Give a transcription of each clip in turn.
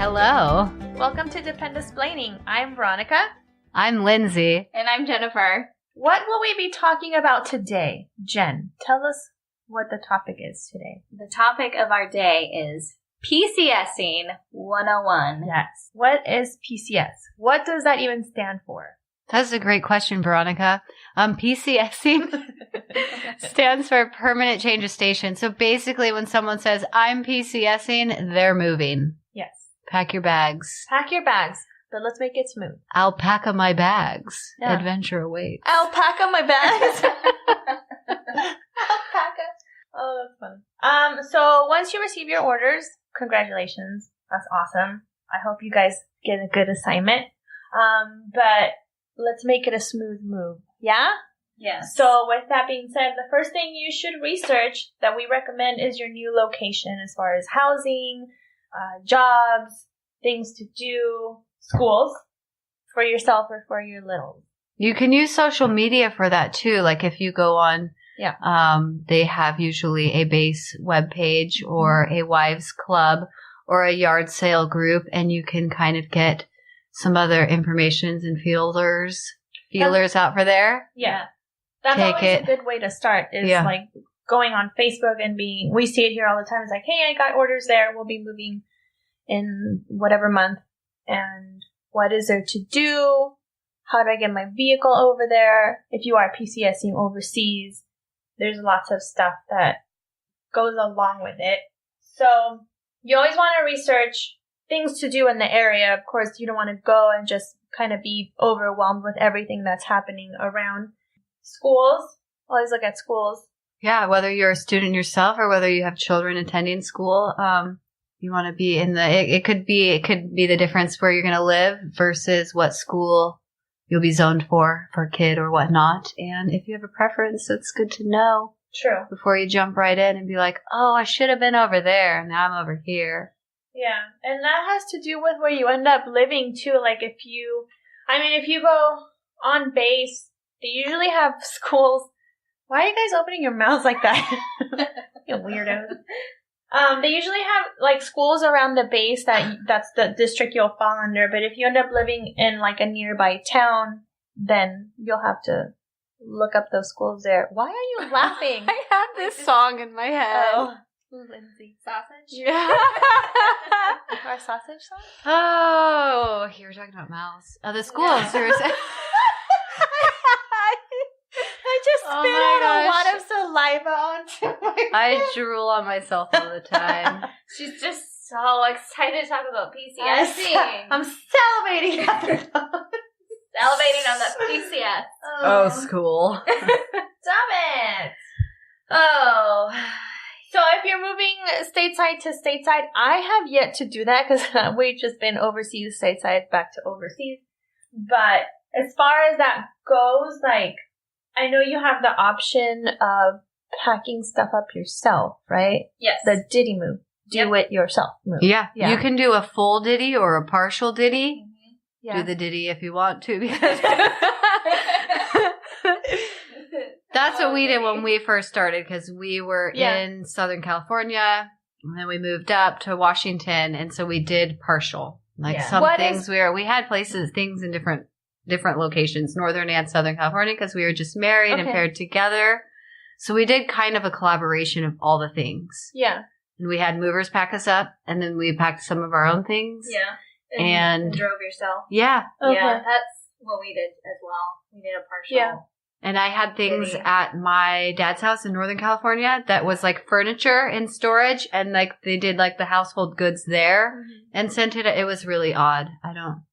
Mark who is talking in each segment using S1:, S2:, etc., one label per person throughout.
S1: Hello.
S2: Welcome to Dependesplaining. I'm Veronica.
S1: I'm Lindsay.
S3: And I'm Jennifer.
S2: What will we be talking about today? Jen, tell us what the topic is today.
S3: The topic of our day is PCSing 101.
S2: Yes. What is PCS? What does that even stand for?
S1: That's a great question, Veronica. PCSing stands for permanent change of station. So basically when someone says, I'm PCSing, they're moving.
S2: Yes.
S1: Pack your bags.
S2: Pack your bags, but let's make it smooth.
S1: Alpaca my bags.
S2: Yeah.
S1: Adventure awaits.
S2: Alpaca my bags. Alpaca. Oh, that's funny. So once you receive your orders, congratulations. That's awesome. I hope you guys get a good assignment. But let's make it a smooth move. Yeah?
S3: Yes.
S2: So with that being said, the first thing you should research that we recommend is your new location as far as housing, jobs, things to do, schools for yourself or for your littles.
S1: You can use social media for that too. Like if you go on, they have usually a base web page or a wives club or a yard sale group, and you can kind of get some other informations and feelers out for there.
S2: Yeah. That's always a good way to start is like going on Facebook and we see it here all the time. It's like, hey, I got orders there. We'll be moving in whatever month. And what is there to do? How do I get my vehicle over there? If you are PCSing overseas, there's lots of stuff that goes along with it. So you always want to research things to do in the area. Of course, you don't want to go and just kind of be overwhelmed with everything that's happening around. Schools. Always look at schools.
S1: Yeah, whether you're a student yourself or whether you have children attending school, you want to be in it could be the difference where you're going to live versus what school you'll be zoned for a kid or whatnot. And if you have a preference, it's good to know.
S2: True.
S1: Before you jump right in and be like, oh, I should have been over there. Now I'm over here.
S2: Yeah. And that has to do with where you end up living too. Like if you go on base, they usually have schools. Why are you guys opening your mouths like that? You weirdos. They usually have like schools around the base that's the district you'll fall under. But if you end up living in like a nearby town, then you'll have to look up those schools there. Why are you laughing?
S1: I have this song in my head.
S2: Oh, Lindsay. Sausage?
S1: Yeah.
S2: Our sausage song?
S1: Oh, you were talking about mouths. Oh, the schools.
S2: Yeah. I just spit out a lot of saliva onto my
S1: I drool on myself all the time.
S3: She's just so excited to talk about PCSing.
S2: I'm salivating.
S3: Salivating on the PCS.
S1: Oh, school.
S2: Stop it. Oh. So if you're moving stateside to stateside, I have yet to do that because we've just been overseas, stateside, back to overseas. But as far as that goes, like, I know you have the option of packing stuff up yourself, right?
S3: Yes.
S2: The Diddy move. Do it yourself move.
S1: Yeah. You can do a full Diddy or a partial Diddy.
S2: Mm-hmm. Yeah.
S1: Do the Diddy if you want to. Because that's what we did when we first started, because we were in Southern California, and then we moved up to Washington, and so we did partial. Like some things we had things in different locations, Northern and Southern California, because we were just married and paired together. So we did kind of a collaboration of all the things.
S2: Yeah.
S1: And we had movers pack us up, and then we packed some of our own things.
S3: Yeah.
S1: And
S3: drove yourself.
S1: Yeah.
S2: Okay.
S3: Yeah, that's what we did as well. We did a partial.
S2: Yeah.
S1: And I had things at my dad's house in Northern California that was like furniture and storage, and like they did like the household goods there and sent it. It was really odd. I don't.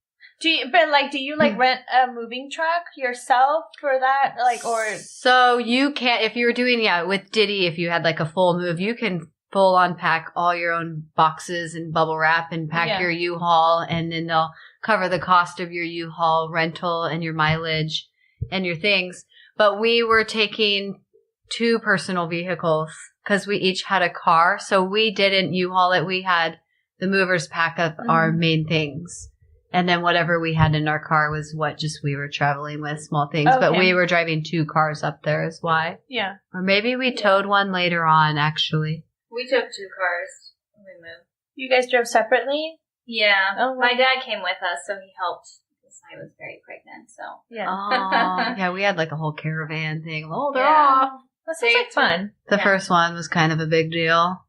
S2: Do you rent a moving truck yourself for that? Like, or
S1: so you can't, if you were doing, with Diddy, if you had like a full move, you can full unpack all your own boxes and bubble wrap and pack your U-Haul, and then they'll cover the cost of your U-Haul rental and your mileage and your things. But we were taking 2 personal vehicles because we each had a car. So we didn't U-Haul it. We had the movers pack up our main things. And then whatever we had in our car was what just we were traveling with, small things. Okay. But we were driving 2 cars up there is why.
S2: Yeah.
S1: Or maybe we towed one later on, actually.
S3: We took 2 cars when we moved.
S2: You guys drove separately?
S3: Yeah. Oh, my dad came with us, so he helped because I was very pregnant, so.
S1: Yeah. Oh, yeah, we had like a whole caravan thing. Oh, they're off.
S2: That sounds like fun.
S1: The first one was kind of a big deal.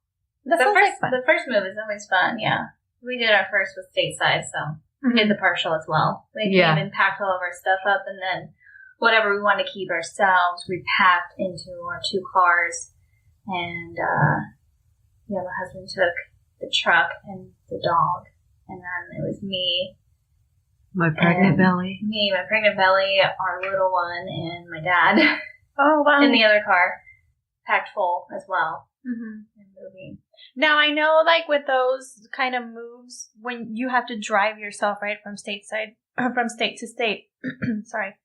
S3: The first move is always fun, yeah. We did our first with stateside, so we did the partial as well. We came and packed all of our stuff up, and then whatever we wanted to keep ourselves, we packed into our 2 cars. And, my husband took the truck and the dog. And then it was me.
S1: My pregnant belly.
S3: My pregnant belly, our little one, and my dad.
S2: Oh, wow.
S3: In the other car. Packed full as well.
S2: Mm-hmm. And moving. Now, I know, like, with those kind of moves, when you have to drive yourself, right, from state to state. Sorry.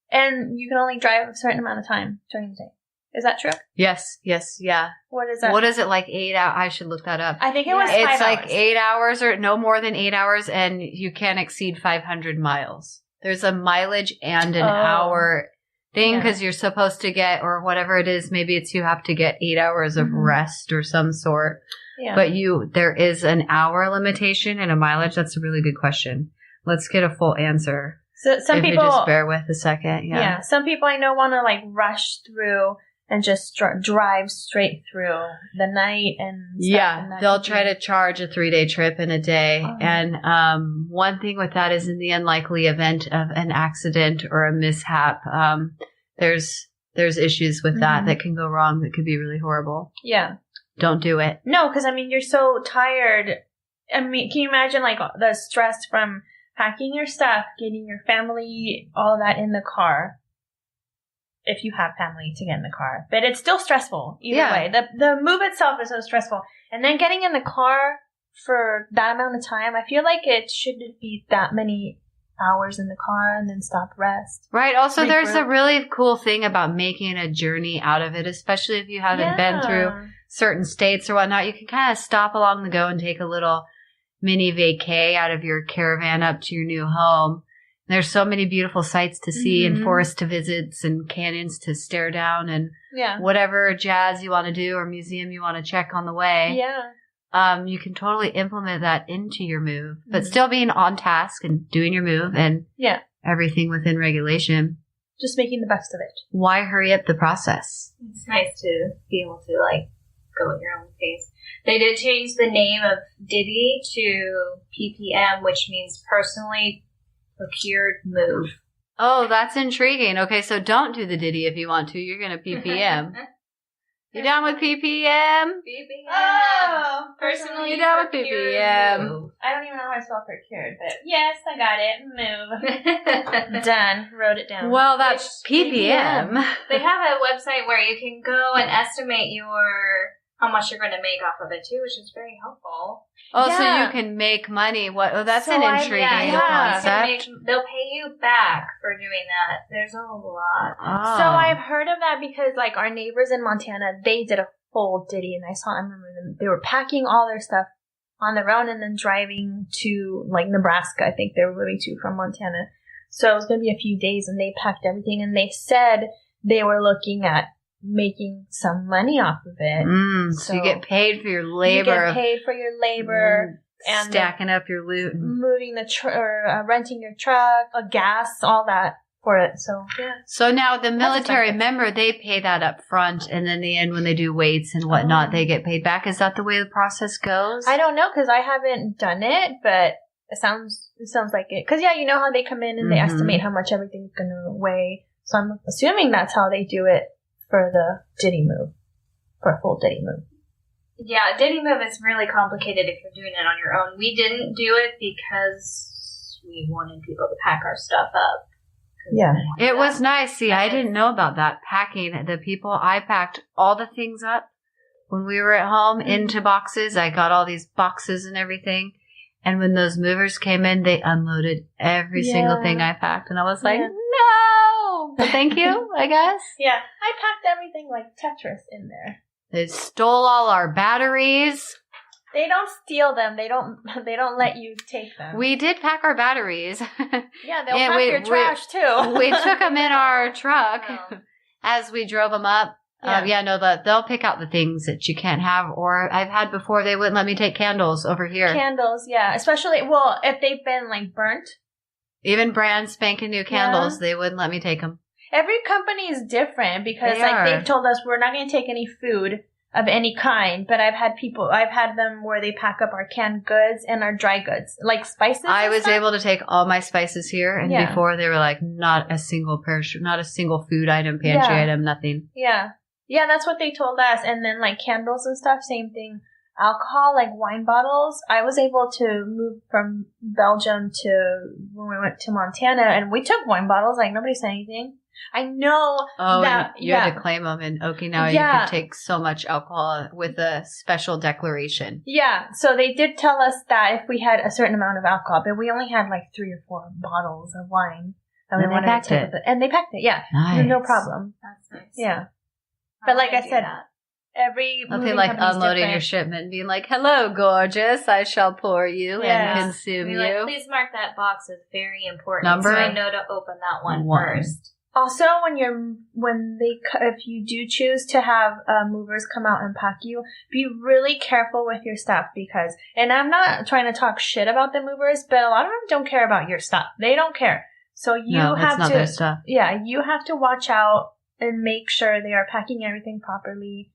S2: And you can only drive a certain amount of time during the day. Is that true?
S1: Yes, yeah.
S2: What is that?
S1: What is it, like 8 hours? I should look that up.
S2: I think it was 5 hours.
S1: It's like 8 hours or no more than 8 hours, and you can't exceed 500 miles. There's a mileage and an hour thing because you're supposed to get, or whatever it is, maybe it's you have to get 8 hours of rest or some sort. Yeah. But there is an hour limitation and a mileage. That's a really good question. Let's get a full answer.
S2: So some
S1: if
S2: people
S1: you just bear with a second. Yeah.
S2: Some people I know want to like rush through and just drive straight through the night and stuff.
S1: They'll try to charge a 3-day trip in a day. Oh. And one thing with that is in the unlikely event of an accident or a mishap, there's issues with that can go wrong that could be really horrible.
S2: Yeah.
S1: Don't do it.
S2: No, because I mean, you're so tired. I mean, can you imagine like the stress from packing your stuff, getting your family, all of that in the car? If you have family to get in the car. But it's still stressful either way. The move itself is so stressful. And then getting in the car for that amount of time, I feel like it shouldn't be that many hours in the car and then stop rest.
S1: Right. Also, there's a really cool thing about making a journey out of it, especially if you haven't been through certain states or whatnot. You can kind of stop along the go and take a little mini vacay out of your caravan up to your new home. There's so many beautiful sights to see and forests to visit and canyons to stare down and whatever jazz you want to do or museum you want to check on the way. Yeah. You can totally implement that into your move, but still being on task and doing your move and everything within regulation.
S2: Just making the best of it.
S1: Why hurry up the process?
S3: It's nice to be able to like go at your own pace. They did change the name of Diddy to PPM, which means personally procured move.
S1: Oh, that's intriguing. Okay, so don't do the Diddy if you want to. You're going to PPM. You down with PPM?
S3: PPM. Oh,
S2: personally
S1: you down with PPM?
S2: Move. I don't even know how to spell procured, but yes, I got it. Move. Done. Wrote it down.
S1: Well, that's PPM.
S3: They have a website where you can go and estimate how much you're going to make off of it too, which is very helpful.
S1: Oh, so you can make money. That's an intriguing concept.
S3: They'll pay you back for doing that. There's a lot.
S2: Oh. So I've heard of that because like our neighbors in Montana, they did a full Diddy, and I remember them. They were packing all their stuff on their own and then driving to like Nebraska. I think they were moving to from Montana. So it was going to be a few days, and they packed everything, and they said they were looking at making some money off of it.
S1: So you get paid for your labor.
S2: You get paid for your labor. And
S1: stacking up your loot.
S2: Moving renting your truck, gas, all that for it. So, yeah.
S1: So now the military member, they pay that up front, and then in the end when they do weights and whatnot, they get paid back. Is that the way the process goes?
S2: I don't know because I haven't done it, but it sounds like it. Because, you know how they come in and they estimate how much everything's going to weigh. So I'm assuming that's how they do it for the Diddy move, for a full Diddy move.
S3: Yeah, Diddy move is really complicated if you're doing it on your own. We didn't do it because we wanted people to pack our stuff up.
S2: Yeah.
S1: It was nice. See, I didn't know about that. Packing. I packed all the things up when we were at home into boxes. I got all these boxes and everything. And when those movers came in, they unloaded every single thing I packed. And I was like, no! But thank you, I guess.
S2: Yeah. I packed everything like Tetris in there.
S1: They stole all our batteries.
S2: They don't steal them. They don't let you take them.
S1: We did pack our batteries.
S2: Yeah, they'll pack your trash too.
S1: We took them in our truck as we drove them up. They'll pick out the things that you can't have. Or I've had before, they wouldn't let me take candles over here.
S2: Candles, yeah. Especially, if they've been, like, burnt.
S1: Even brand spanking new candles, they wouldn't let me take them.
S2: Every company is different because, they've told us we're not going to take any food of any kind, but I've had them where they pack up our canned goods and our dry goods, like spices.
S1: I was able to take all my spices here, and before they were like, not a single not a single food item, pantry item, nothing.
S2: Yeah. Yeah, that's what they told us. And then, like, candles and stuff, same thing. Alcohol, like wine bottles. I was able to move from Belgium to when we went to Montana, and we took wine bottles, like, nobody said anything. I know that
S1: you had to claim them in Okinawa. You could take so much alcohol with a special declaration.
S2: Yeah, so they did tell us that if we had a certain amount of alcohol, but we only had like 3 or 4 bottles of wine.
S1: And they packed it.
S2: And they packed it, yeah.
S1: Nice.
S2: No problem.
S3: That's nice.
S2: Yeah. But like I said,
S1: nothing like unloading your shipment and being like, "Hello, gorgeous, I shall pour you and consume you."
S3: Like, please mark that box as very important, so I know to open that one first.
S2: Also, if you do choose to have movers come out and pack you, be really careful with your stuff because, and I'm not trying to talk shit about the movers, but a lot of them don't care about your stuff. They don't care. So you have to,
S1: their stuff.
S2: Yeah, you have to watch out and make sure they are packing everything properly.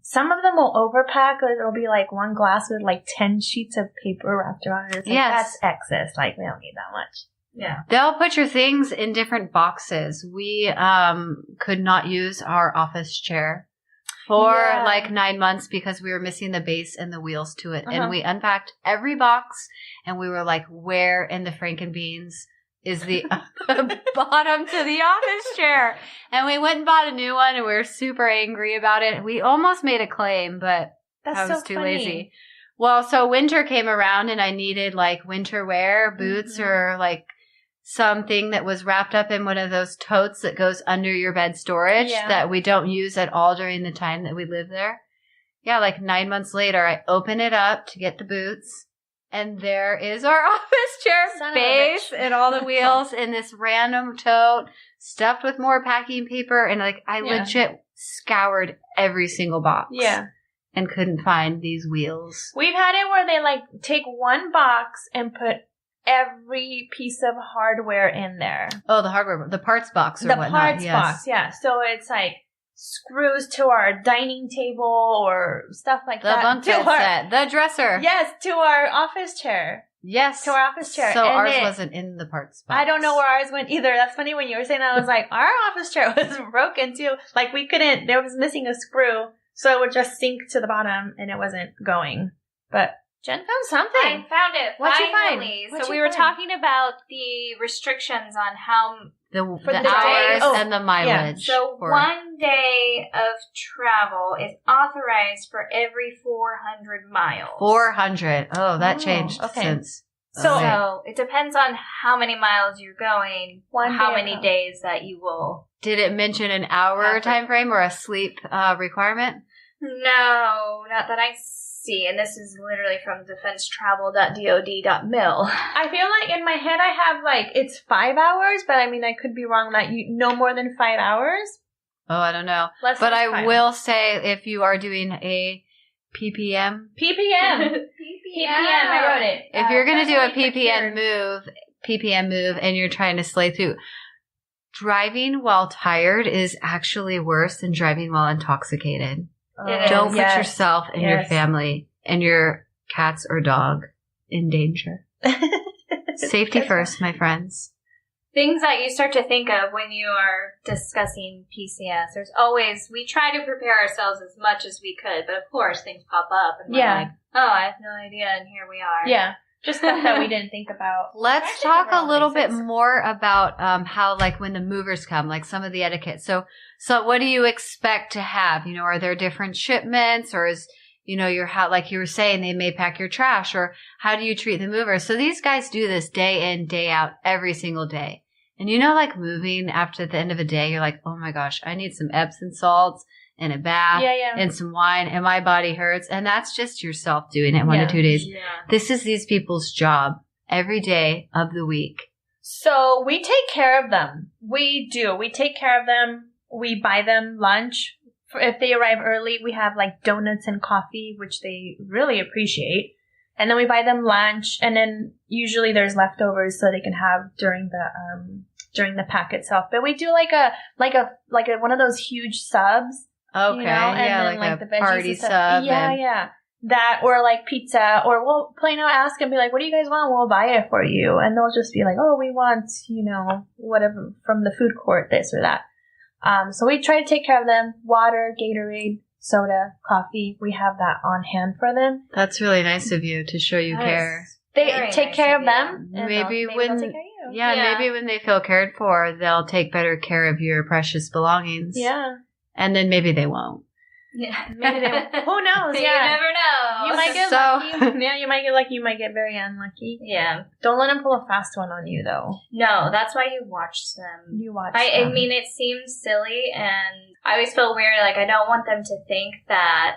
S2: Some of them will overpack. It'll be like one glass with like 10 sheets of paper wrapped around it. It's like, that's excess. Like, we don't need that much.
S3: Yeah.
S1: They'll put your things in different boxes. We could not use our office chair for like 9 months because we were missing the base and the wheels to it. And we unpacked every box and we were like, where in the Frankenbeans is the bottom to the office chair? And we went and bought a new one and we were super angry about it. We almost made a claim, but I was too lazy. Well, so winter came around and I needed like winter wear, boots or like something that was wrapped up in one of those totes that goes under your bed storage that we don't use at all during the time that we live there. Yeah, like 9 months later, I open it up to get the boots, and there is our office chair base and all the wheels in this random tote stuffed with more packing paper, and like I legit scoured every single box.
S2: Yeah.
S1: And couldn't find these wheels.
S2: We've had it where they like take one box and put every piece of hardware in there.
S1: Oh, the hardware, the parts box or whatnot.
S2: The parts box, yeah. So it's like screws to our dining table or stuff like that.
S1: The bunk bed set, the dresser.
S2: Yes, to our office chair.
S1: Yes.
S2: To our office chair.
S1: So ours wasn't in the parts box.
S2: I don't know where ours went either. That's funny when you were saying that. I was like, our office chair was broken too. Like we couldn't, there was missing a screw. So it would just sink to the bottom and it wasn't going. But Jen found something.
S3: I found it.
S2: What'd
S3: finally.
S2: you find?
S3: So we were talking about the restrictions on how
S1: the hours and the mileage.
S3: Yeah. So 1 day of travel is authorized for every 400 miles.
S1: 400. Oh, that changed since.
S3: So it depends on how many miles you're going, how many days that you will.
S1: Did it mention an hour time frame or a sleep requirement?
S3: No, not that I see. And this is literally from defensetravel.dod.mil.
S2: I feel like in my head I have like it's 5 hours, but I mean I could be wrong. That you no more than 5 hours.
S1: Oh, I don't know. But I will say if you are doing a PPM.
S2: PPM, I wrote it.
S1: If you're going to do a PPM move and you're trying to slay through, driving while tired is actually worse than driving while intoxicated. Don't put yourself and your family and your cats or dog in danger. Safety first, my friends.
S3: Things that you start to think of when you are discussing PCS. There's always, we try to prepare ourselves as much as we could, but of course things pop up and we're like, oh, I have no idea, and here we are.
S2: Yeah. Just stuff that we didn't think about.
S1: Let's talk a little bit more about how, like, when the movers come, like some of the etiquette. So what do you expect to have? You know, are there different shipments, or is, you know, like you were saying, they may pack your trash, or how do you treat the movers? So these guys do this day in, day out, every single day. And you know, like moving after the end of a day, you're like, oh my gosh, I need some Epsom salts and a bath and some wine, and my body hurts. And that's just yourself doing it 1 to 2 days. Yeah. This is these people's job every day of the week.
S2: So we take care of them. We do. We take care of them. We buy them lunch. if they arrive early, we have like donuts and coffee, which they really appreciate. And then we buy them lunch, and then usually there's leftovers so they can have during the pack itself. But we do like a one of those huge subs.
S1: Okay,
S2: you know? And
S1: yeah,
S2: then,
S1: like
S2: the
S1: a
S2: veggies
S1: party
S2: and stuff.
S1: sub.
S2: Yeah. That, or like pizza, or we'll plain out ask and be like, what do you guys want? We'll buy it for you. And they'll just be like, oh, we want, whatever from the food court, this or that. So we try to take care of them. Water, Gatorade, soda, coffee. We have that on hand for them.
S1: That's really nice of you to show you care.
S2: They take care of them. And
S1: maybe
S2: they'll
S1: when,
S2: take care of you.
S1: maybe when they feel cared for, they'll take better care of your precious belongings.
S2: Yeah.
S1: And then maybe they won't.
S2: Yeah, maybe they won't. Who knows? Yeah.
S3: You never know.
S2: You might get lucky. Yeah, you might get lucky. You might get very unlucky.
S3: Yeah.
S2: Don't let them pull a fast one on you, though.
S3: No, that's why you watch them.
S2: I
S3: mean, it seems silly, and I always feel weird. Like, I don't want them to think that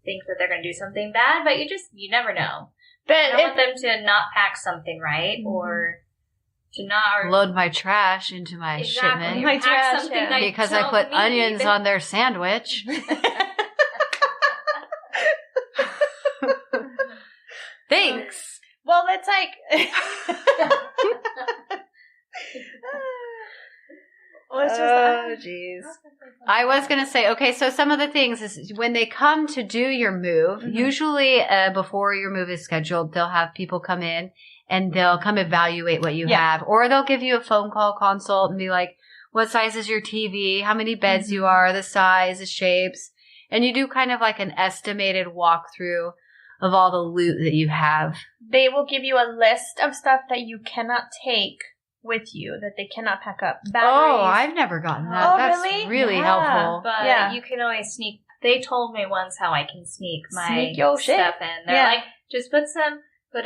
S3: think that they're going to do something bad, but you never know. But I don't want them to not pack something right, or to not
S1: load my trash into my shipment.
S2: My trash,
S1: because I put onions on their sandwich. Thanks.
S2: Well, that's like.
S1: Oh, jeez. I was going to say, okay, so some of the things is when they come to do your move, usually before your move is scheduled, they'll have people come in and they'll come evaluate what you have, or they'll give you a phone call consult and be like, what size is your TV? How many beds you are, the size, the shapes. And you do kind of like an estimated walkthrough of all the loot that you have.
S2: They will give you a list of stuff that you cannot take with you, that they cannot pack up. Batteries.
S1: Oh, I've never gotten that. That's really helpful.
S3: But you can always sneak. They told me once how I can sneak my stuff in. They're like, just put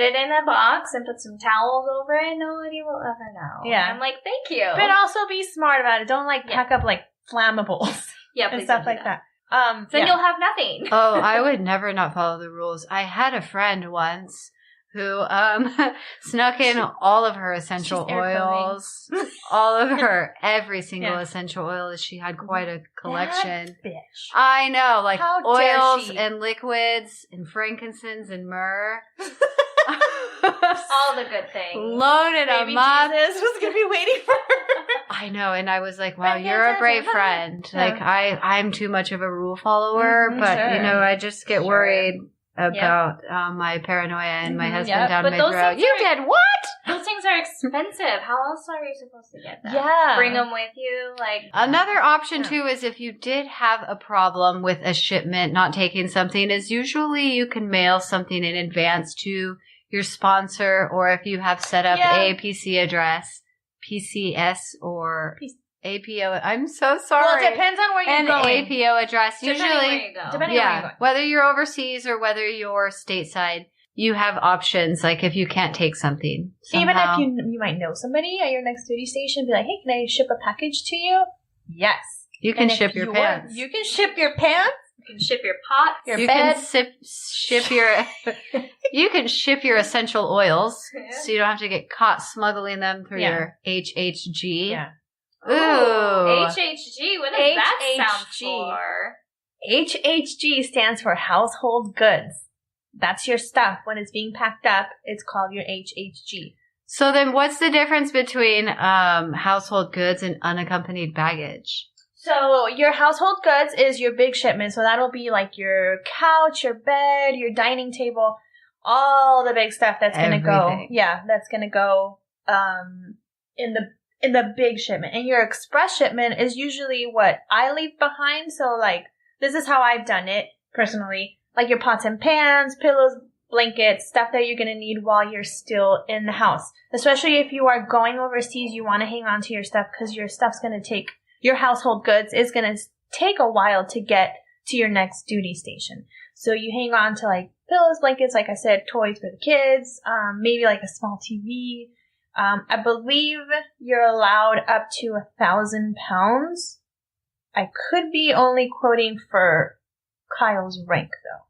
S3: it in a box and put some towels over it. Nobody will ever know. Yeah. And I'm like, thank you.
S2: But also be smart about it. Don't pack up flammables.
S3: Yeah,
S2: and stuff like that.
S3: Then you'll have nothing.
S1: Oh, I would never not follow the rules. I had a friend once who snuck in all of her essential oils, every single essential oil. That she had quite a collection.
S2: That bitch.
S1: I know, like oils and liquids and frankincense and myrrh.
S3: All the good things.
S1: Loaded them up.
S2: Jesus was going to be waiting for her.
S1: I know, and I was like, wow, you're a brave friend. Like, I'm too much of a rule follower, but, I just get worried about my paranoia and my husband down my throat. You did what?
S3: Those things are expensive. How else are you supposed to get them?
S2: Yeah.
S3: Bring them with you.
S1: Another option, too, is if you did have a problem with a shipment not taking something, is usually you can mail something in advance to your sponsor, or if you have set up a PC address, PCS or APO. I'm so sorry.
S2: Well, it depends on where you're going.
S1: An APO address.
S3: Depending
S1: usually,
S3: where you go.
S2: Depending on where you're going.
S1: Whether you're overseas or whether you're stateside, you have options. Like if you can't take something, somehow.
S2: Even if you might know somebody at your next duty station, be like, hey, can I ship a package to you? Yes.
S1: You can ship your pants.
S2: You can ship your pants.
S3: You can ship your pot,
S2: your bed.
S1: Can ship your. You can ship your essential oils, so you don't have to get caught smuggling them through your HHG.
S2: Yeah.
S1: Ooh.
S3: HHG. What does that stand for?
S2: HHG stands for household goods. That's your stuff. When it's being packed up, it's called your HHG.
S1: So then what's the difference between household goods and unaccompanied baggage?
S2: So your household goods is your big shipment. So that'll be like your couch, your bed, your dining table, all the big stuff that's going to go. Yeah, that's going to go in the big shipment. And your express shipment is usually what I leave behind. So this is how I've done it personally. Like your pots and pans, pillows, blankets, stuff that you're going to need while you're still in the house. Especially if you are going overseas, you want to hang on to your stuff because your stuff's going to take... Your household goods is going to take a while to get to your next duty station. So you hang on to pillows, blankets, like I said, toys for the kids, maybe a small TV. I believe you're allowed up to 1,000 pounds. I could be only quoting for Kyle's rank though.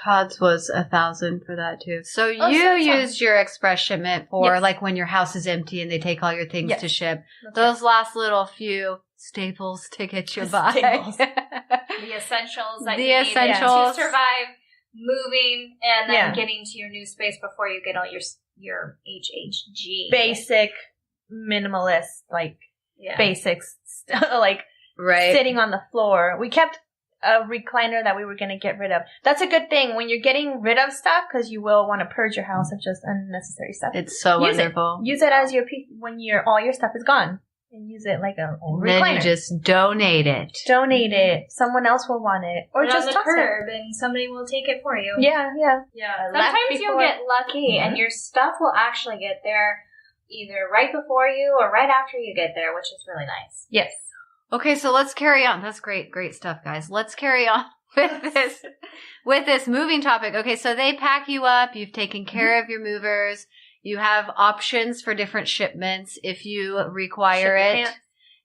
S1: Todd's was $1,000 for that too. So you used your express shipment for like when your house is empty and they take all your things to ship. Those last little few staples to get you by.
S3: The essentials that you need to survive moving and then getting to your new space before you get all your HHG.
S2: Basic, minimalist, like basics, like sitting on the floor. We kept a recliner that we were going to get rid of. That's a good thing when you're getting rid of stuff because you will want to purge your house of just unnecessary stuff.
S1: It's so wonderful.
S2: Use it as when all your stuff is gone. And use it like a old recliner.
S1: Then you just donate it.
S2: Donate it. Someone else will want it.
S3: Or just on the curb and somebody will take it for you.
S2: Yeah.
S3: Sometimes you'll get lucky and your stuff will actually get there either right before you or right after you get there, which is really nice.
S2: Yes.
S1: Okay, so let's carry on. That's great stuff, guys. Let's carry on with this moving topic. Okay, so they pack you up. You've taken care of your movers. You have options for different shipments. If you require it,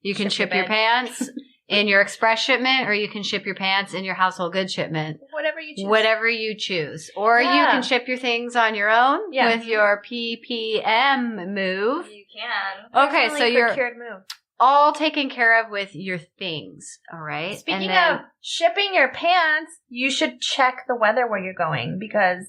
S1: you can ship your pants in your express shipment, or you can ship your pants in your household goods shipment. Whatever you choose. Or you can ship your things on your own with your PPM move.
S3: You can.
S1: Okay, so you're all taken care of with your things, all right?
S2: Speaking of shipping your pants, you should check the weather where you're going because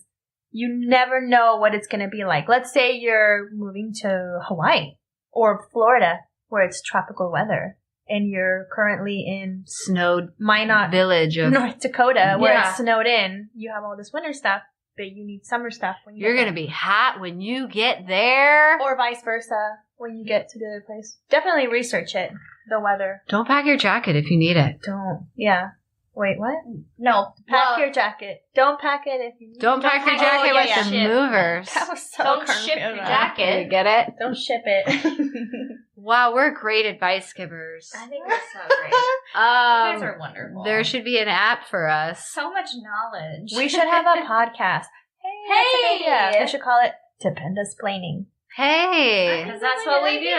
S2: you never know what it's going to be like. Let's say you're moving to Hawaii or Florida where it's tropical weather and you're currently in
S1: snowed Minot village of
S2: North Dakota where it's snowed in. You have all this winter stuff, but you need summer stuff when
S1: you're going to be hot when you get there.
S2: Or vice versa when you get to the other place. Definitely research it, the weather.
S1: Don't pack your jacket if you need it.
S2: Don't. Yeah. Wait, what?
S3: No.
S2: Pack your jacket. Don't pack it if you need it.
S1: Don't pack your jacket with the movers.
S2: That was so
S3: Don't ship your jacket.
S1: You get it?
S2: Don't ship it.
S1: Wow, we're great advice givers.
S3: I think we're so great. You guys are wonderful.
S1: There should be an app for us.
S3: So much knowledge.
S2: We should have a podcast. Hey! Yeah, we should call it Dependasplaining.
S1: Hey!
S3: Because that's what we do.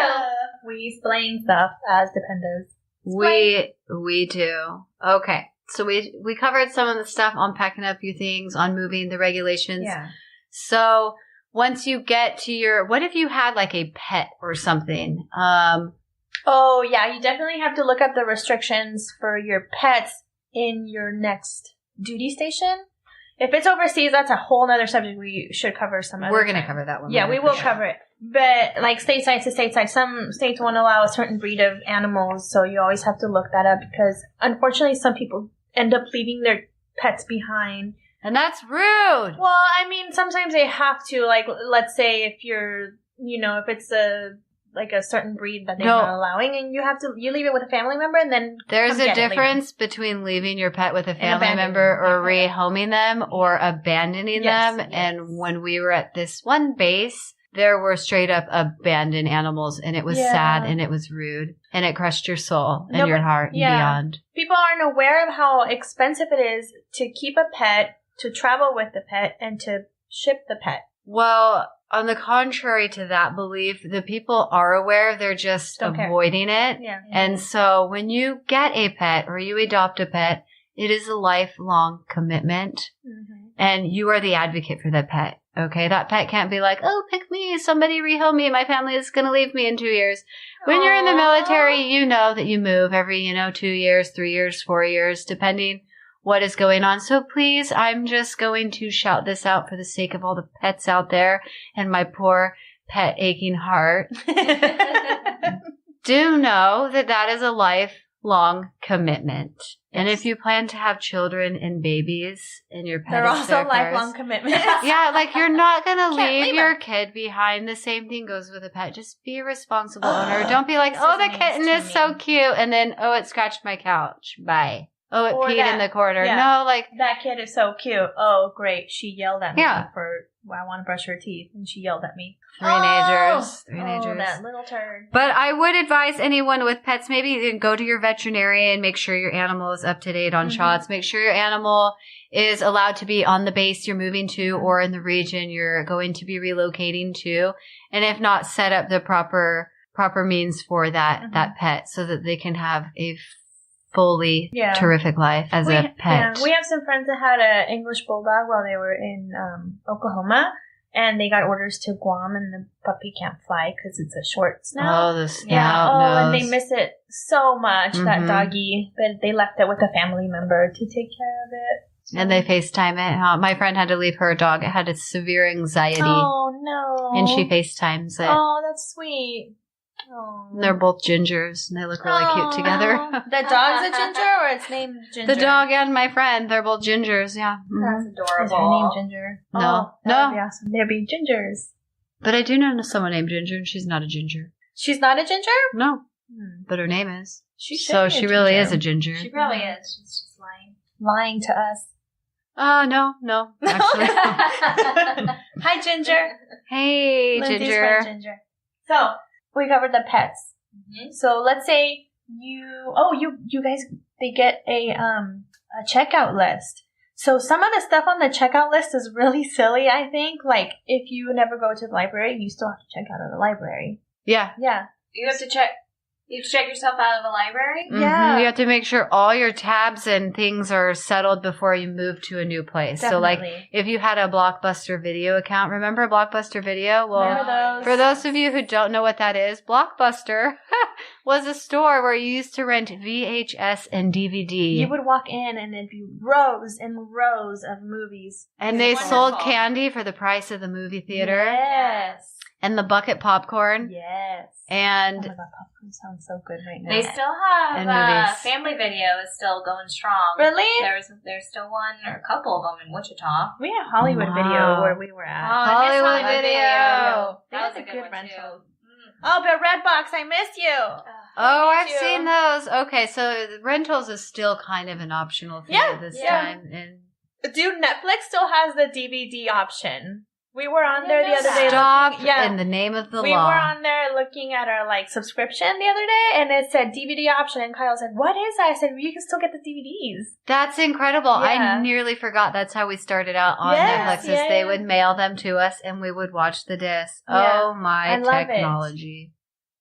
S2: We explain stuff as Dependas.
S1: We do. Okay. So we covered some of the stuff on packing up your things, on moving, the regulations.
S2: Yeah.
S1: So once you get to what if you had like a pet or something?
S2: Oh, yeah. You definitely have to look up the restrictions for your pets in your next duty station. If it's overseas, that's a whole other subject we should cover some other
S1: We're going to cover that one.
S2: Yeah, we will cover it. But like stateside to stateside, some states won't allow a certain breed of animals, so you always have to look that up because unfortunately some people end up leaving their pets behind.
S1: And that's rude.
S2: Well, I mean, sometimes they have to, like, let's say if you're, if it's a certain breed that they're not allowing, and you leave it with a family member and then
S1: there's a difference between leaving your pet with a family member or rehoming them or abandoning them. Yes. And when we were at this one base, there were straight up abandoned animals, and it was sad and it was rude and it crushed your soul and your heart and beyond.
S2: People aren't aware of how expensive it is to keep a pet, to travel with the pet, and to ship the pet.
S1: Well, on the contrary to that belief, the people are aware. They're just avoiding it. Yeah. And so when you get a pet or you adopt a pet, it is a lifelong commitment. Mm-hmm. And you are the advocate for that pet. Okay, that pet can't be like, oh, pick me, somebody rehome me, my family is going to leave me in 2 years. When you're in the military, you know that you move every, 2 years, 3 years, 4 years, depending what is going on. So please, I'm just going to shout this out for the sake of all the pets out there and my poor pet aching heart. Do know that is a lifelong commitment. And if you plan to have children and babies and your pet
S2: they're also lifelong commitments.
S1: Yeah, like you're not going to leave your kid behind. The same thing goes with a pet. Just be a responsible owner. Don't be like, the kitten is so cute. And then, it scratched my couch. Bye. Oh, it peed in the corner. Yeah. No, like...
S2: That kid is so cute. Oh, great. She yelled at me I want to brush her teeth, and she yelled at me.
S1: Teenagers.
S2: Oh, that little turd.
S1: But I would advise anyone with pets, maybe go to your veterinarian, make sure your animal is up to date on shots, make sure your animal is allowed to be on the base you're moving to or in the region you're going to be relocating to. And if not, set up the proper means for that pet so that they can have a fully terrific life as a pet.
S2: Yeah. We have some friends that had an English bulldog while they were in Oklahoma, and they got orders to Guam, and the puppy can't fly because it's a short snout.
S1: Oh, the snout nose.
S2: And they miss it so much, that doggy, but they left it with a family member to take care of it. So.
S1: And they FaceTime it. My friend had to leave her dog. It had a severe anxiety.
S2: Oh, no.
S1: And she FaceTimes it.
S2: Oh, that's sweet. Oh.
S1: They're both gingers, and they look really cute together.
S2: The dog's a ginger, or it's named Ginger?
S1: The dog and my friend, they're both gingers, yeah.
S3: That's adorable.
S2: Is her name Ginger?
S1: No.
S2: That would be awesome. They'd be gingers.
S1: But I do know someone named Ginger, and she's not a ginger.
S2: She's not a ginger?
S1: No. But her name is.
S2: She
S1: really is a ginger.
S3: She probably is. She's just lying.
S2: Lying to us.
S1: No, actually.
S2: Hi, Ginger.
S1: Hey,
S2: Lindsay's
S1: Ginger.
S2: friend, Ginger. So, we covered the pets. Mm-hmm. So, let's say you guys, they get a checkout list. So, some of the stuff on the checkout list is really silly, I think. Like, if you never go to the library, you still have to check out of the library.
S1: Yeah.
S2: Yeah.
S3: You have to check yourself out of the library?
S1: Mm-hmm.
S2: Yeah.
S1: You have to make sure all your tabs and things are settled before you move to a new place.
S2: Definitely.
S1: So, like, if you had a Blockbuster Video account, remember Blockbuster Video? Well,
S2: remember those?
S1: For those of you who don't know what that is, Blockbuster was a store where you used to rent VHS and DVD.
S2: You would walk in and there'd be rows and rows of movies.
S1: And they sold candy for the price of the movie theater.
S2: Yes.
S1: And the bucket popcorn.
S2: Yes.
S1: And
S2: oh my God, popcorn sounds so good right now.
S3: They still have Family Video is still going strong.
S2: Really?
S3: There's still one or a couple of them in Wichita.
S2: We had Hollywood Video where we were at.
S1: Hollywood Video.
S3: That was a good rental.
S2: Oh, but Redbox, I miss you.
S1: I've seen those. Okay, so rentals is still kind of an optional thing at this time. And
S2: dude, Netflix still has the DVD option. We were on there the other day.
S1: Stop in the name of the law.
S2: We were on there looking at our subscription the other day, and it said DVD option, and Kyle said, "What is that?" I said, "You can still get the DVDs."
S1: That's incredible. Yeah. I nearly forgot that's how we started out on Netflix. Is they would mail them to us, and we would watch the disc. Yeah. Oh my technology!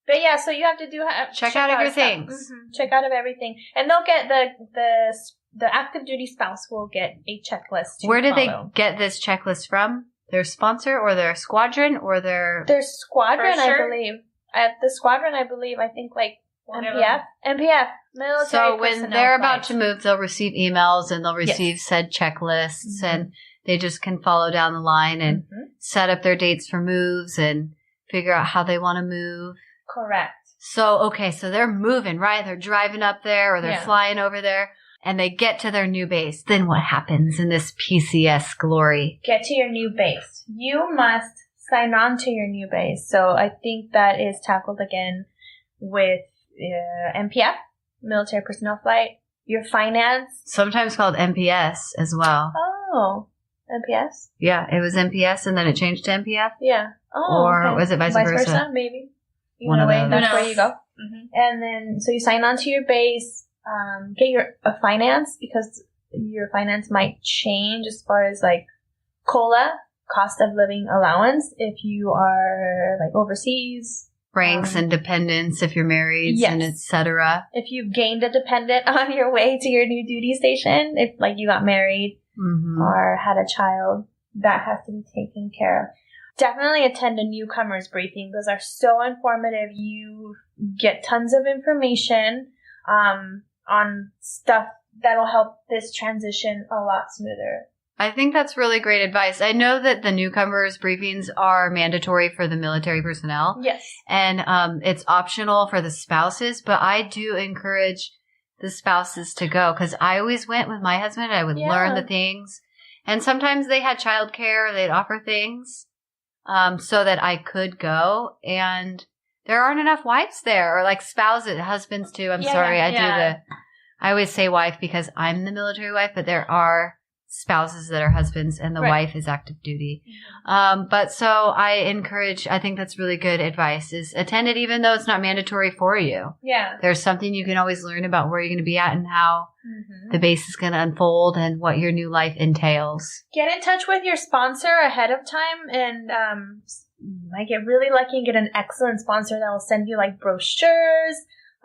S2: But yeah, so you have to
S1: check out of your things.
S2: Mm-hmm. Check out of everything, and they'll get the active duty spouse will get a checklist.
S1: Where did they get this checklist from? Their sponsor or their squadron or their
S2: squadron, I believe. The squadron, I believe. I think MPF, military.
S1: So when they're about to move, they'll receive emails and they'll receive said checklists, and they just can follow down the line and set up their dates for moves and figure out how they want to move.
S2: Correct.
S1: So so they're moving, right? They're driving up there or they're flying over there. And they get to their new base. Then what happens in this PCS glory?
S2: Get to your new base. You must sign on to your new base. So I think that is tackled again with MPF, Military Personnel Flight, your finance.
S1: Sometimes called MPS as well.
S2: Oh, MPS?
S1: Yeah, it was MPS and then it changed to MPF?
S2: Yeah. Oh,
S1: or was it vice versa?
S2: Maybe.
S1: One of those.
S2: That's where you go. Mm-hmm. And then, so you sign on to your base. Get your finance, because your finance might change as far as COLA, cost of living allowance, if you are overseas.
S1: Ranks and dependents if you're married, and etc.
S2: If you've gained a dependent on your way to your new duty station, if you got married or had a child, that has to be taken care of. Definitely attend a newcomer's briefing. Those are so informative. You get tons of information on stuff that'll help this transition a lot smoother.
S1: I think that's really great advice. I know that the newcomers briefings are mandatory for the military personnel.
S2: Yes.
S1: And it's optional for the spouses, but I do encourage the spouses to go because I always went with my husband. I would learn the things. And sometimes they had childcare. They'd offer things so that I could go. And there aren't enough wives there, or spouses, husbands too. I'm sorry. I always say wife because I'm the military wife, but there are spouses that are husbands and the wife is active duty. But so I think that's really good advice, is attend it even though it's not mandatory for you.
S2: Yeah.
S1: There's something you can always learn about where you're going to be at and how the base is going to unfold and what your new life entails.
S2: Get in touch with your sponsor ahead of time, and you might get really lucky and get an excellent sponsor that will send you brochures,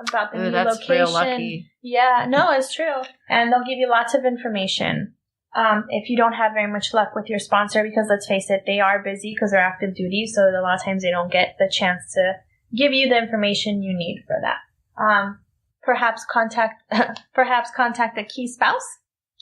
S2: about the new
S1: that's
S2: location.
S1: Real lucky.
S2: Yeah, no, it's true. And they'll give you lots of information. If you don't have very much luck with your sponsor, because let's face it, they are busy because they're active duty, so a lot of times they don't get the chance to give you the information you need for that. Perhaps contact a key spouse.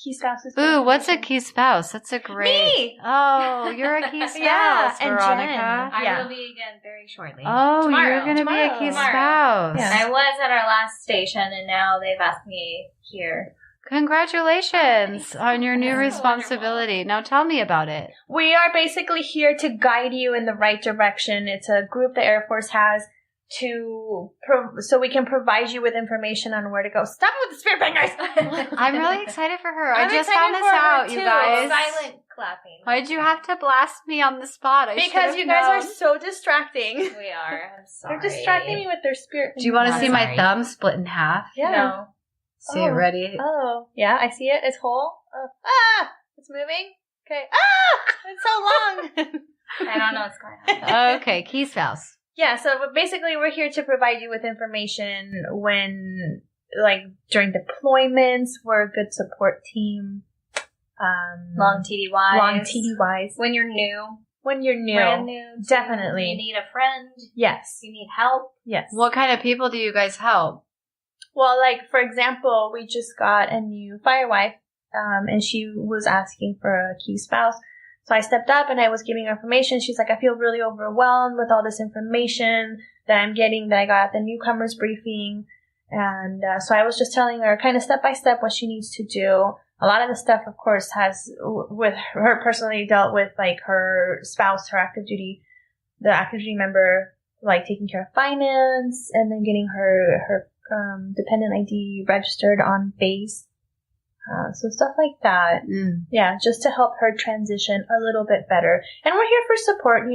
S2: Key spouse is
S1: Ooh, what's a key spouse? That's a great.
S2: Me.
S1: Oh, you're a key spouse,
S2: Yeah, and
S1: Veronica.
S2: Jen.
S3: I will be again very shortly.
S1: Oh,
S3: Tomorrow.
S1: you're going to be a key spouse.
S2: Yeah.
S3: I was at our last station, and now they've asked me here.
S1: Congratulations on your new responsibility. Now tell me about it.
S2: We are basically here to guide you in the right direction. It's a group the Air Force has so we can provide you with information on where to go. Stop with the spirit fingers!
S1: I'm really excited for her.
S2: I'm
S1: I just
S2: excited
S1: found this
S2: for her
S1: out,
S2: too.
S1: you guys.
S3: Silent clapping.
S1: Why'd you have to blast me on the spot?
S2: Because you guys are so distracting.
S3: We are. I'm sorry.
S2: They're distracting me with their spirit fingers.
S1: Do you want to see my
S3: Sorry.
S1: thumb split in half?
S2: Yeah.
S3: No.
S1: See it ready?
S2: Oh, yeah, I see it. It's whole. It's moving. Okay. It's so long.
S3: I don't know what's going on.
S1: Okay, key spouse.
S2: Yeah, so basically we're here to provide you with information when, during deployments, we're a good support team.
S3: Long TDYs. When you're new.
S2: When you're new.
S3: Brand new.
S2: Definitely.
S3: You need a friend.
S2: Yes.
S3: You need help.
S2: Yes.
S1: What kind of people do you guys help?
S2: Well, for example, we just got a new firewife, and she was asking for a key spouse. So I stepped up and I was giving her information. She's like, I feel really overwhelmed with all this information that I'm getting that I got at the newcomers briefing. And so I was just telling her kind of step by step what she needs to do. A lot of the stuff, of course, has with her personally dealt with her spouse, the active duty member, taking care of finance and then getting her dependent ID registered on base. So stuff like that. Yeah, just to help her transition a little bit better. And we're here for support,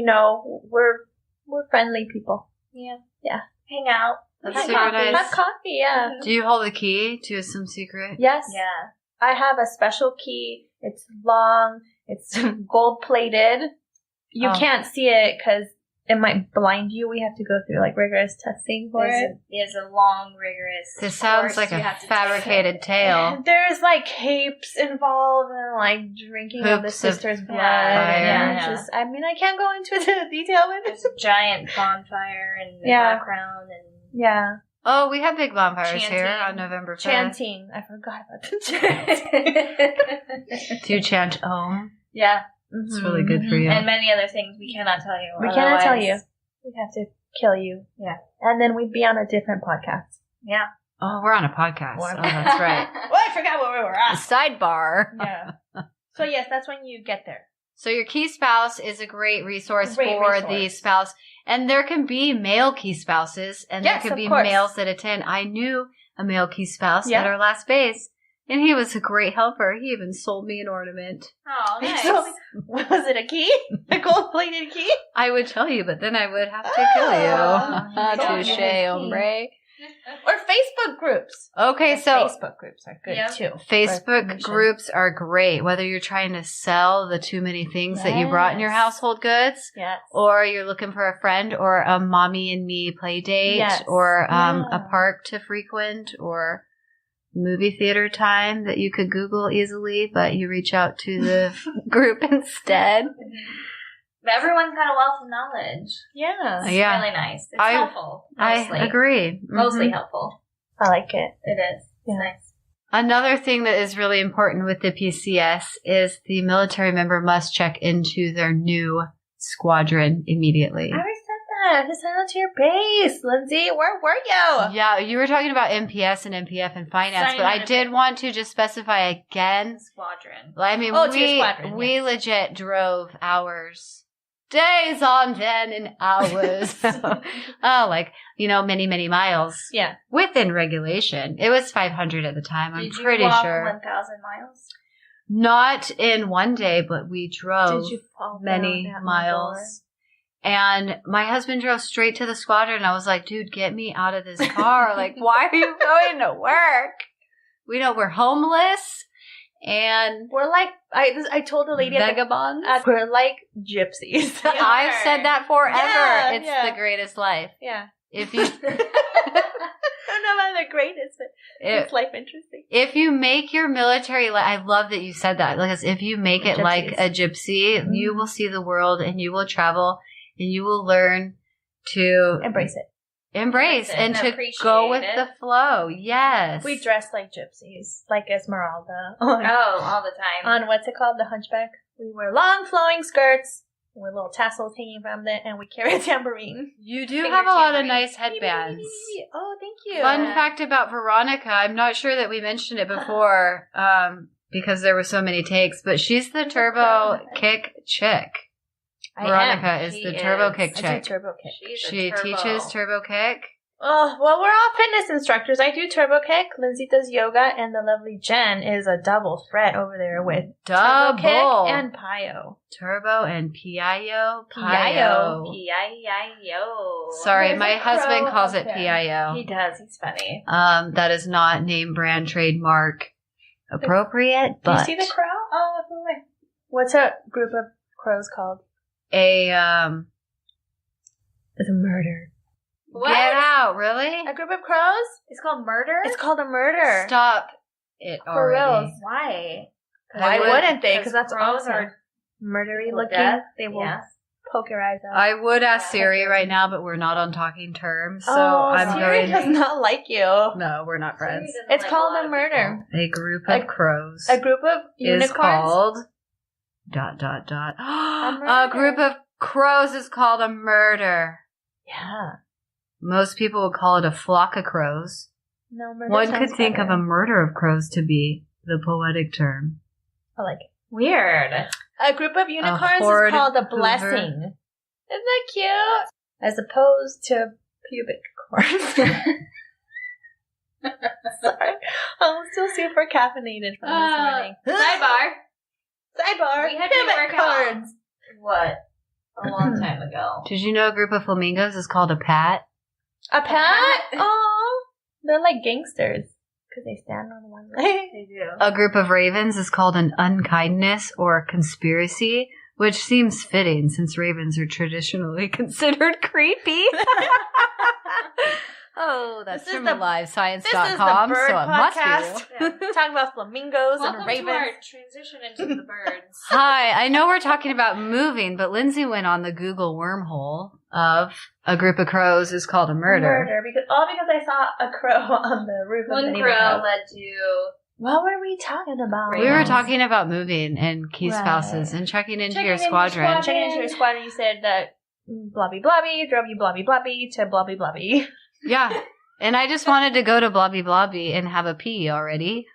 S2: we're friendly people.
S3: Yeah.
S2: Yeah.
S3: Hang out.
S1: That's
S3: Have
S1: super
S3: coffee.
S1: nice.
S2: Have coffee, yeah.
S1: Do you hold the key to some secret?
S2: Yes.
S3: Yeah.
S2: I have a special key. It's long. It's gold plated. You can't see it because it might blind you. We have to go through rigorous testing for it.
S3: It's a long, rigorous.
S1: This sounds like a fabricated tale.
S2: There's capes involved and drinking of the sister's blood.
S3: Yeah.
S2: I can't go into the detail with it.
S3: There's a giant bonfire in the background and
S2: yeah.
S1: Oh, we have big bonfires
S3: Chanting.
S1: here on November 5th.
S2: Chanting. I forgot about the
S1: Do you chant Om?
S3: Yeah.
S1: It's really good for you.
S3: And many other things we cannot tell you.
S2: We cannot tell you. We'd have to kill you.
S3: Yeah.
S2: And then we'd be on a different podcast.
S3: Yeah.
S1: Oh, we're on a podcast. Oh, that's right.
S2: Well, I forgot where we were at.
S1: Sidebar.
S2: Yeah. So yes, that's when you get there.
S1: So your key spouse is a great resource for the spouse. And there can be male key spouses, and there can be males that attend. I knew a male key spouse at our last base, and he was a great helper. He even sold me an ornament.
S3: Oh, nice.
S2: Was it a key? A gold-plated key?
S1: I would tell you, but then I would have to kill you. Touché, hombre.
S2: Or Facebook groups.
S1: Okay, so
S2: Facebook groups are good too.
S1: Facebook groups are great, whether you're trying to sell the too many things that you brought in your household goods, or you're looking for a friend, or a mommy and me play date, or a park to frequent, or movie theater time that you could Google easily, but you reach out to the group instead.
S3: But everyone's got a wealth of knowledge.
S2: Yeah.
S3: It's really nice. It's helpful. Mostly.
S1: I agree.
S3: Mostly helpful.
S2: I like it.
S3: It is. It's nice.
S1: Another thing that is really important with the PCS is the military member must check into their new squadron immediately.
S2: I already said that. Just send it to your base, Lindsay. Where were you?
S1: Yeah, you were talking about MPS and MPF and finance, but I did want to just specify again.
S3: Squadron.
S1: I mean, we legit drove hours. Days on end and hours. Many, many miles.
S2: Yeah.
S1: Within regulation. It was 500 at the time, I'm pretty sure.
S3: Did you walk 1,000 miles?
S1: Not in one day, but we drove many miles. And my husband drove straight to the squadron, and I was like, dude, get me out of this car. Why are you going to work? We're homeless. And
S2: we're I told the lady
S1: vagabonds.
S2: We're like gypsies.
S1: I've said that forever. It's the greatest life.
S2: Yeah.
S1: If you
S2: I don't know they're great. It's life interesting.
S1: If you make your military life, I love that you said that. Because if you make it like a gypsy, you will see the world and you will travel and you will learn to
S2: embrace it.
S1: Embrace and to go with the flow. Yes.
S2: We dress like gypsies, like Esmeralda.
S3: All the time.
S2: On what's it called? The Hunchback. We wear long flowing skirts with little tassels hanging from it, and we carry a tambourine.
S1: You do have a lot of nice headbands.
S2: Oh, thank you.
S1: Fun fact about Veronica, I'm not sure that we mentioned it before because there were so many takes, but she's the turbo kick chick. Veronica is the turbo kick chick.
S2: I do turbo kick.
S1: She teaches turbo kick.
S2: Oh, well, we're all fitness instructors. I do turbo kick. Lindsay does yoga, and the lovely Jen is a double threat over there with turbo kick and Pio.
S1: Turbo and Pio.
S3: P-I-I-O.
S1: Sorry, my husband calls it Pio.
S3: He does. He's funny.
S1: That is not name brand trademark appropriate, but...
S2: Do you see the crow? Oh, wait. What's a group of crows called?
S1: It's a murder.
S3: What?
S1: Get out, really?
S2: A group of crows?
S3: It's called murder?
S2: It's called a murder.
S1: Stop it already.
S2: For reals.
S3: Why?
S2: Why wouldn't they? Because that's
S3: crows
S2: awesome.
S3: are
S2: murdery looking.
S3: Death.
S2: They will poke your eyes out.
S1: I would ask Siri right now, but we're not on talking terms, so
S2: Siri does not like you.
S1: No, we're not friends.
S2: It's called a murder.
S1: A group of crows.
S2: A group of unicorns.
S1: Is called... ... A group of crows is called a murder.
S2: Yeah.
S1: Most people would call it a flock of crows.
S2: No, murder.
S1: One could think of a murder of crows to be the poetic term.
S2: I like it.
S3: Weird.
S2: A group of unicorns is called a blessing. Isn't that cute? As opposed to pubic corns. Sorry. I'm still super caffeinated from this morning.
S3: Sidebar.
S2: We had pubic corns.
S3: What? A long time ago.
S1: Did you know a group of flamingos is called a pat?
S2: A pat? Oh, they're like gangsters because they stand on one leg.
S3: They do.
S1: A group of ravens is called an unkindness or a conspiracy, which seems fitting since ravens are traditionally considered creepy. Oh, that's from livescience.com,
S2: This is the bird
S1: so it
S2: podcast.
S1: must be.
S2: Yeah. Talking about flamingos and ravens.
S3: To our transition into the birds.
S1: Hi, I know we're talking about moving, but Lindsay went on the Google wormhole of a group of crows is called a murder.
S2: Because I saw a crow on the roof of the neighbor's house.
S3: One crow led to...
S2: What were we talking about?
S1: We were talking about moving and key spouses and checking into your squadron.
S2: Checking into your squadron, you said that blobby blobby drove you blobby blobby to blobby blobby.
S1: Yeah. And I just wanted to go to Blobby Blobby and have a pee already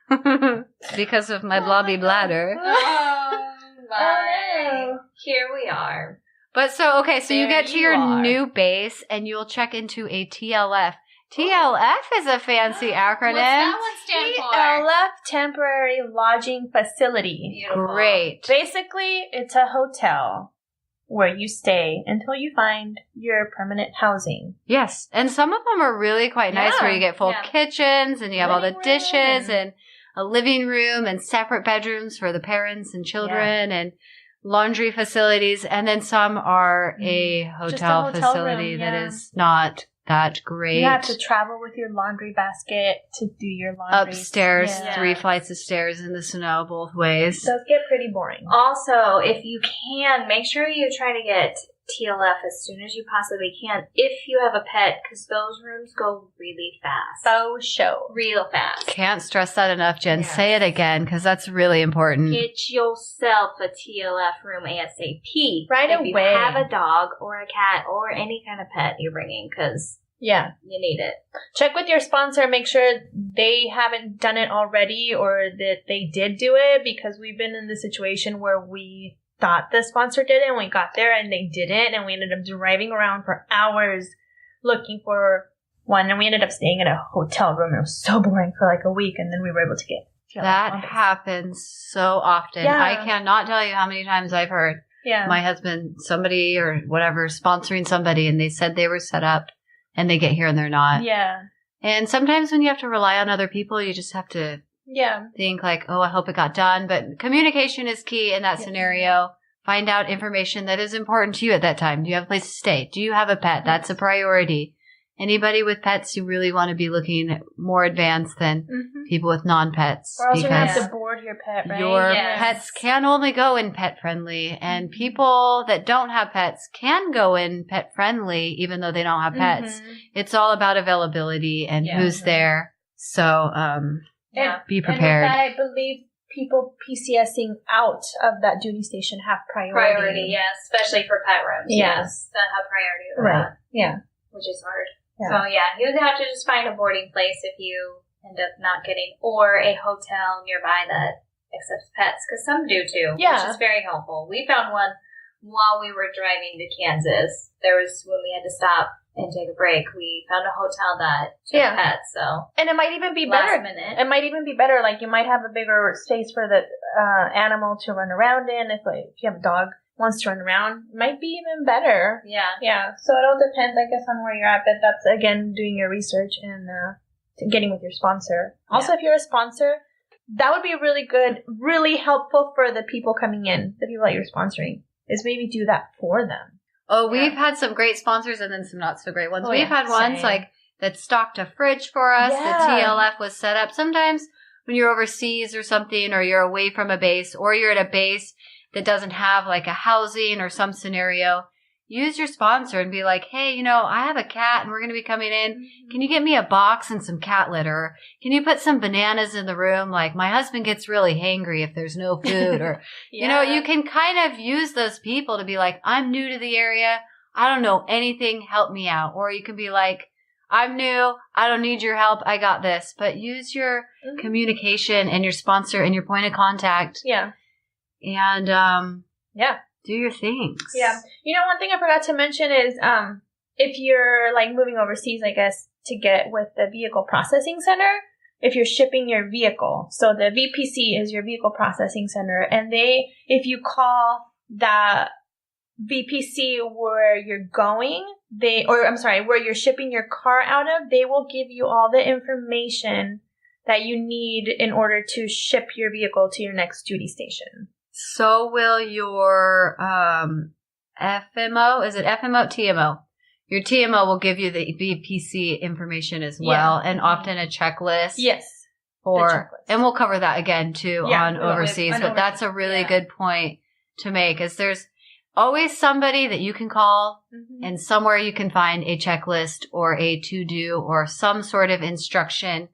S1: because of my blobby bladder.
S3: Oh, my. Here we are.
S1: But so you get to your new base and you'll check into a TLF. TLF is a fancy acronym.
S3: What's that one stand for?
S2: TLF, Temporary Lodging Facility.
S3: Beautiful.
S1: Great.
S2: Basically, it's a hotel where you stay until you find your permanent housing.
S1: Yes. And some of them are really quite nice where you get full kitchens and you have all the dishes and a living room and separate bedrooms for the parents and children and laundry facilities. And then some are a hotel facility that is not that great.
S2: You have to travel with your laundry basket to do your laundry.
S1: Upstairs, 3 flights of stairs in the snow both ways.
S2: Those get pretty boring.
S3: Also, if you can, make sure you try to get TLF as soon as you possibly can if you have a pet, because those rooms go really fast.
S2: So show.
S3: Real fast.
S1: Can't stress that enough, Jen. Yes. Say it again, because that's really important.
S3: Get yourself a TLF room ASAP.
S2: Right away.
S3: If you have a dog or a cat or any kind of pet you're bringing, because you need it.
S2: Check with your sponsor. Make sure they haven't done it already or that they did do it, because we've been in the situation where we thought the sponsor did it and we got there and they didn't, and we ended up driving around for hours looking for one, and we ended up staying in a hotel room. It was so boring for like a week, and then we were able to get
S1: that happens so often. I cannot tell you how many times I've heard my husband, somebody or whatever, sponsoring somebody, and they said they were set up and they get here and they're not. And sometimes when you have to rely on other people, you just have to think like, oh, I hope it got done. But communication is key in that scenario. Find out information that is important to you at that time. Do you have a place to stay? Do you have a pet? That's a priority. anybody with pets, you really want to be looking more advanced than people with non-pets.
S2: Or else you're going to have to board your pet, right?
S1: Your pets can only go in pet-friendly, and people that don't have pets can go in pet-friendly even though they don't have pets. It's all about availability and who's there. So be prepared.
S2: And with that, I believe people PCSing out of that duty station have priority.
S3: Yes, especially for pet rooms. Yes, that have priority over that.
S2: Yeah.
S3: Which is hard. Yeah. So you would have to just find a boarding place if you end up not getting, or a hotel nearby that accepts pets, because some do too, which is very helpful. We found one while we were driving to Kansas. There was, when we had to stop and take a break, we found a hotel that took pets. So,
S2: and it might even be better. It might even be better. Like, you might have a bigger space for the animal to run around in. If you have a dog wants to run around, it might be even better. Yeah. So it all depends, I guess, on where you're at. But that's, again, doing your research and getting with your sponsor. Also, if you're a sponsor, that would be really good, really helpful for the people coming in, the people that you're sponsoring, is maybe do that for them.
S1: Oh, we've had some great sponsors and then some not so great ones. We've had ones like that stocked a fridge for us. The TLF was set up. Sometimes when you're overseas or something, or you're away from a base, or you're at a base that doesn't have like a housing or some scenario, use your sponsor and be like, hey, I have a cat and we're going to be coming in. Can you get me a box and some cat litter? Can you put some bananas in the room? Like, my husband gets really hangry if there's no food. Or, you can kind of use those people to be like, I'm new to the area. I don't know anything. Help me out. Or you can be like, I'm new. I don't need your help. I got this. But use your communication and your sponsor and your point of contact.
S2: Yeah.
S1: And, do your things.
S2: Yeah. One thing I forgot to mention is, if you're like moving overseas, I guess, to get with the vehicle processing center, if you're shipping your vehicle. So the VPC is your vehicle processing center. And if you call the VPC where you're going, where you're shipping your car out of, they will give you all the information that you need in order to ship your vehicle to your next duty station.
S1: So will your FMO, is it FMO, TMO? Your TMO will give you the VPC information as well, and often a checklist.
S2: Yes.
S1: And we'll cover that again too on overseas, but that's a really good point to make, is there's always somebody that you can call and somewhere you can find a checklist or a to-do or some sort of instruction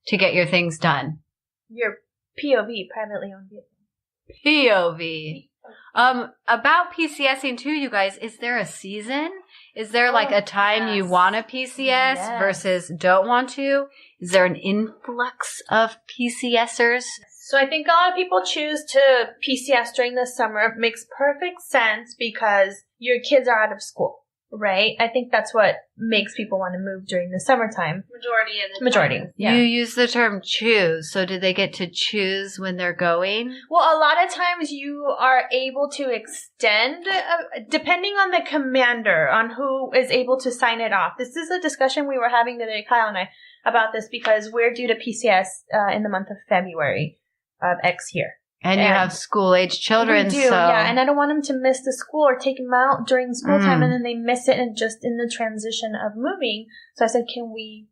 S1: to get your things done.
S2: Your POV, privately owned vehicle.
S1: POV. About PCSing too, you guys, is there a season? Is there like a time you want to PCS versus don't want to? Is there an influx of PCSers?
S2: So I think a lot of people choose to PCS during the summer. It makes perfect sense because your kids are out of school, right? I think that's what makes people want to move during the summertime. Majority.
S1: Yeah. You use the term choose. So do they get to choose when they're going?
S2: Well, a lot of times you are able to extend, depending on the commander, on who is able to sign it off. This is a discussion we were having today, Kyle and I, about this, because we're due to PCS in the month of February of X year.
S1: And you have school-age children,
S2: we do, and I don't want them to miss the school or take them out during school time and then they miss it and just in the transition of moving. So I said, can we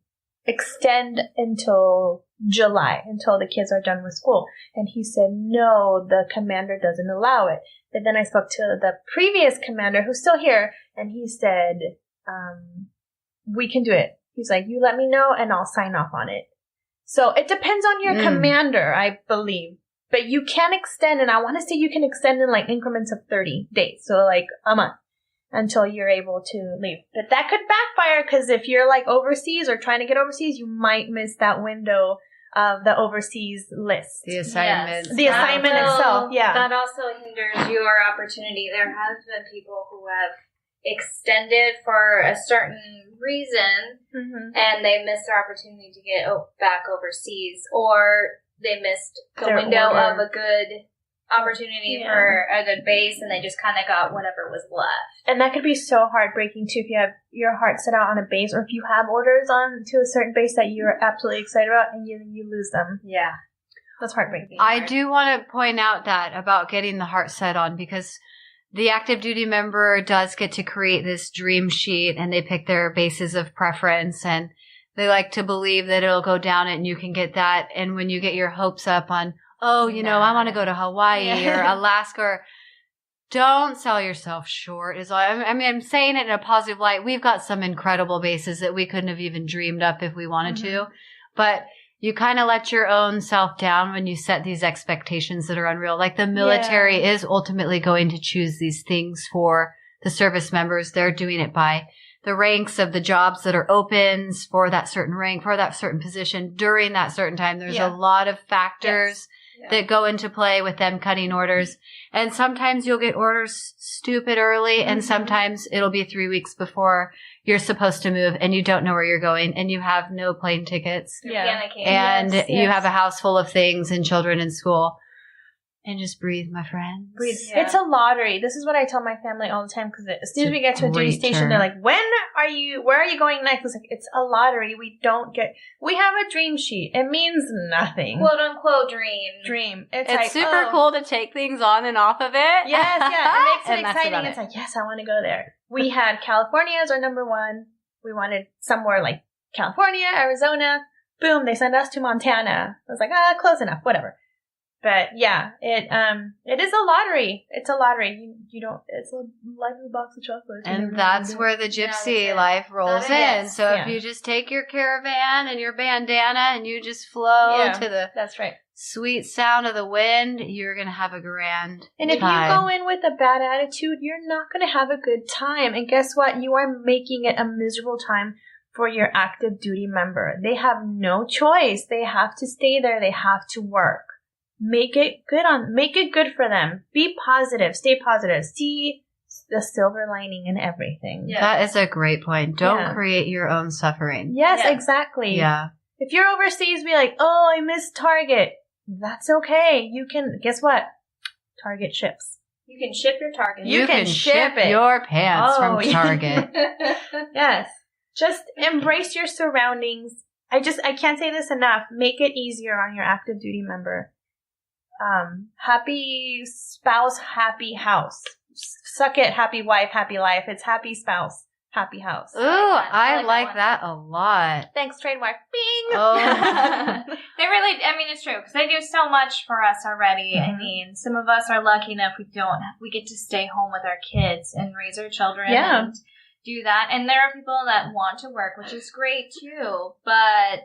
S2: extend until July, until the kids are done with school? And he said, no, the commander doesn't allow it. But then I spoke to the previous commander, who's still here, and he said, we can do it. He's like, you let me know and I'll sign off on it. So it depends on your commander, I believe. But you can extend, and I want to say you can extend in like increments of 30 days. So like a month until you're able to leave. But that could backfire because if you're like overseas or trying to get overseas, you might miss that window of the overseas list.
S1: The assignment.
S2: The assignment itself,
S3: That also hinders your opportunity. There has been people who have extended for a certain reason and they missed their opportunity to get back overseas, or they missed the window of a good opportunity for a good base, and they just kind of got whatever was left.
S2: And that could be so heartbreaking, too, if you have your heart set out on a base, or if you have orders on to a certain base that you're absolutely excited about, and you lose them.
S3: Yeah.
S2: That's heartbreaking.
S1: I do want to point out that about getting the heart set on, because the active duty member does get to create this dream sheet, and they pick their bases of preference, and they like to believe that it'll go down it and you can get that. And when you get your hopes up on, I want to go to Hawaii or Alaska, or don't sell yourself short. I'm saying it in a positive light. We've got some incredible bases that we couldn't have even dreamed up if we wanted to, but you kind of let your own self down when you set these expectations that are unreal. Like the military is ultimately going to choose these things for the service members. They're doing it by the ranks of the jobs that are opens for that certain rank, for that certain position during that certain time. There's a lot of factors that go into play with them cutting orders. And sometimes you'll get orders stupid early, and sometimes it'll be 3 weeks before you're supposed to move and you don't know where you're going and you have no plane tickets. And you have a house full of things and children in school. And just breathe, my friends.
S2: Breathe. Yeah. It's a lottery. This is what I tell my family all the time, because as soon as we get to a duty station, they're like, where are you going next? It's like, it's a lottery. We have a dream sheet. It means nothing.
S3: Quote unquote dream.
S1: It's like, super cool to take things on and off of it.
S2: Yes, it makes it exciting. It's like, yes, I want to go there. We had California as our number one. We wanted somewhere like California, Arizona. Boom, they sent us to Montana. I was like, close enough, whatever. But yeah, it is a lottery. It's a lottery. You don't. It's a life of a box of chocolates.
S1: And that's where the gypsy life rolls in. So if you just take your caravan and your bandana and you just flow to the sweet sound of the wind, you're gonna have a grand time.
S2: And if you go in with a bad attitude, you're not gonna have a good time. And guess what? You are making it a miserable time for your active duty member. They have no choice. They have to stay there. They have to work. Make it good for them. Be positive. Stay positive. See the silver lining in everything.
S1: Yeah. That is a great point. Don't create your own suffering.
S2: Yes, exactly.
S1: Yeah.
S2: If you're overseas, be like, oh, I missed Target. That's okay. You can, guess what? Target ships.
S3: You can ship your Target.
S1: You can ship your pants from Target.
S2: Yes. Just embrace your surroundings. I can't say this enough. Make it easier on your active duty member. Happy spouse, happy house. Suck it, happy wife, happy life. It's happy spouse, happy house.
S1: Ooh, I like that a lot.
S2: Thanks, trademark. Bing!
S1: Oh.
S3: They really, it's true, because they do so much for us already. I mean, some of us are lucky enough we get to stay home with our kids and raise our children and do that. And there are people that want to work, which is great too, but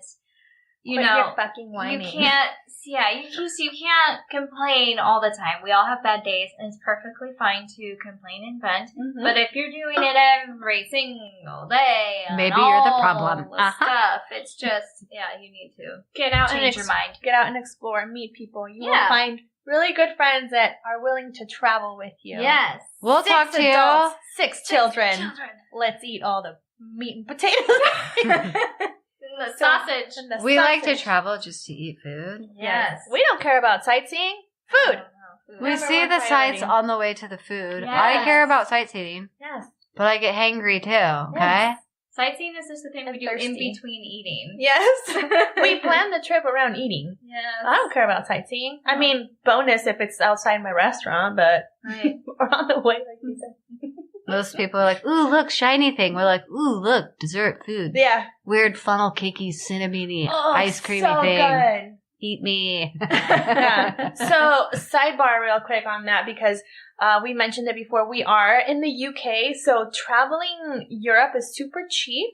S2: you're fucking whining.
S3: You can't, you can't complain all the time. We all have bad days, and it's perfectly fine to complain and vent. Mm-hmm. But if you're doing it every single day,
S1: maybe you're the problem.
S3: Stuff, it's just, you need to
S2: get out
S3: change your mind.
S2: Get out and explore, meet people. You will find really good friends that are willing to travel with you.
S3: Yes.
S1: We'll talk to you.
S2: 6 children. Let's eat all the meat and potatoes.
S3: The sausage.
S1: We like to travel just to eat food.
S2: Yes. We don't care about sightseeing. Food.
S1: We see the sights on the way to the food. Yes. I care about sightseeing.
S2: Yes.
S1: But I get hangry too, okay?
S3: Yes. Sightseeing is just the thing we do in between eating.
S2: Yes. We plan the trip around eating.
S3: Yes.
S2: I don't care about sightseeing. I mean, bonus if it's outside my restaurant, but we're on the way, like you said.
S1: Most people are like, ooh, look, shiny thing. We're like, ooh, look, dessert food.
S2: Yeah.
S1: Weird funnel cakey, cinnamony, ice creamy
S2: so
S1: thing.
S2: Good.
S1: Eat me.
S2: Yeah. So, sidebar real quick on that, because we mentioned it before. We are in the UK, so traveling Europe is super cheap.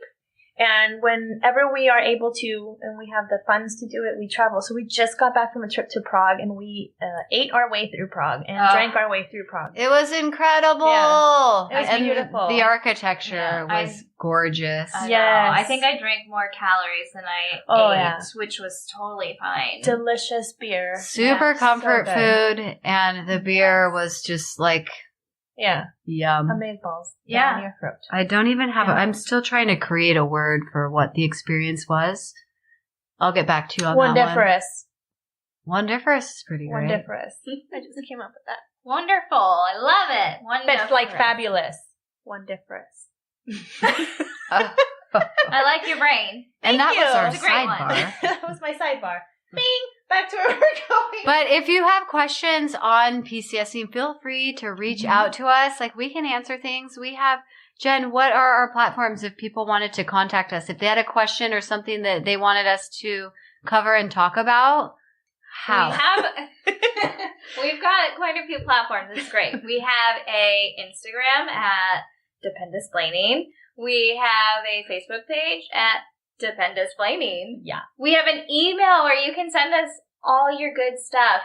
S2: And whenever we are able to, and we have the funds to do it, we travel. So we just got back from a trip to Prague, and we ate our way through Prague and drank our way through Prague.
S1: It was incredible.
S2: Yeah. It was beautiful.
S1: The architecture was gorgeous.
S3: Yes. I think I drank more calories than I ate, which was totally fine.
S2: Delicious beer.
S1: Super comfort food, and the beer was just like...
S2: Yeah.
S1: Yum.
S2: Amazeballs.
S3: Yeah.
S2: Down your throat.
S1: I don't even have I'm still trying to create a word for what the experience was. I'll get back to you on that one. Wondiferous is pretty great.
S2: Wondiferous. I just came up with that.
S3: Wonderful. I love it. Wonderful.
S2: It's like fabulous. Wondiferous.
S3: I like your brain.
S1: And that was our sidebar.
S2: That was my sidebar. Bing! back to where we're going.
S1: But if you have questions on PCSing, feel free to reach out to us. Like, we can answer things. We have, Jen, what are our platforms if people wanted to contact us? If they had a question or something that they wanted us to cover and talk about, how?
S3: We've got quite a few platforms. It's great. We have a Instagram at Dependisplaining. We have a Facebook page at Dependisplaining.
S2: Yeah.
S3: We have an email where you can send us all your good stuff.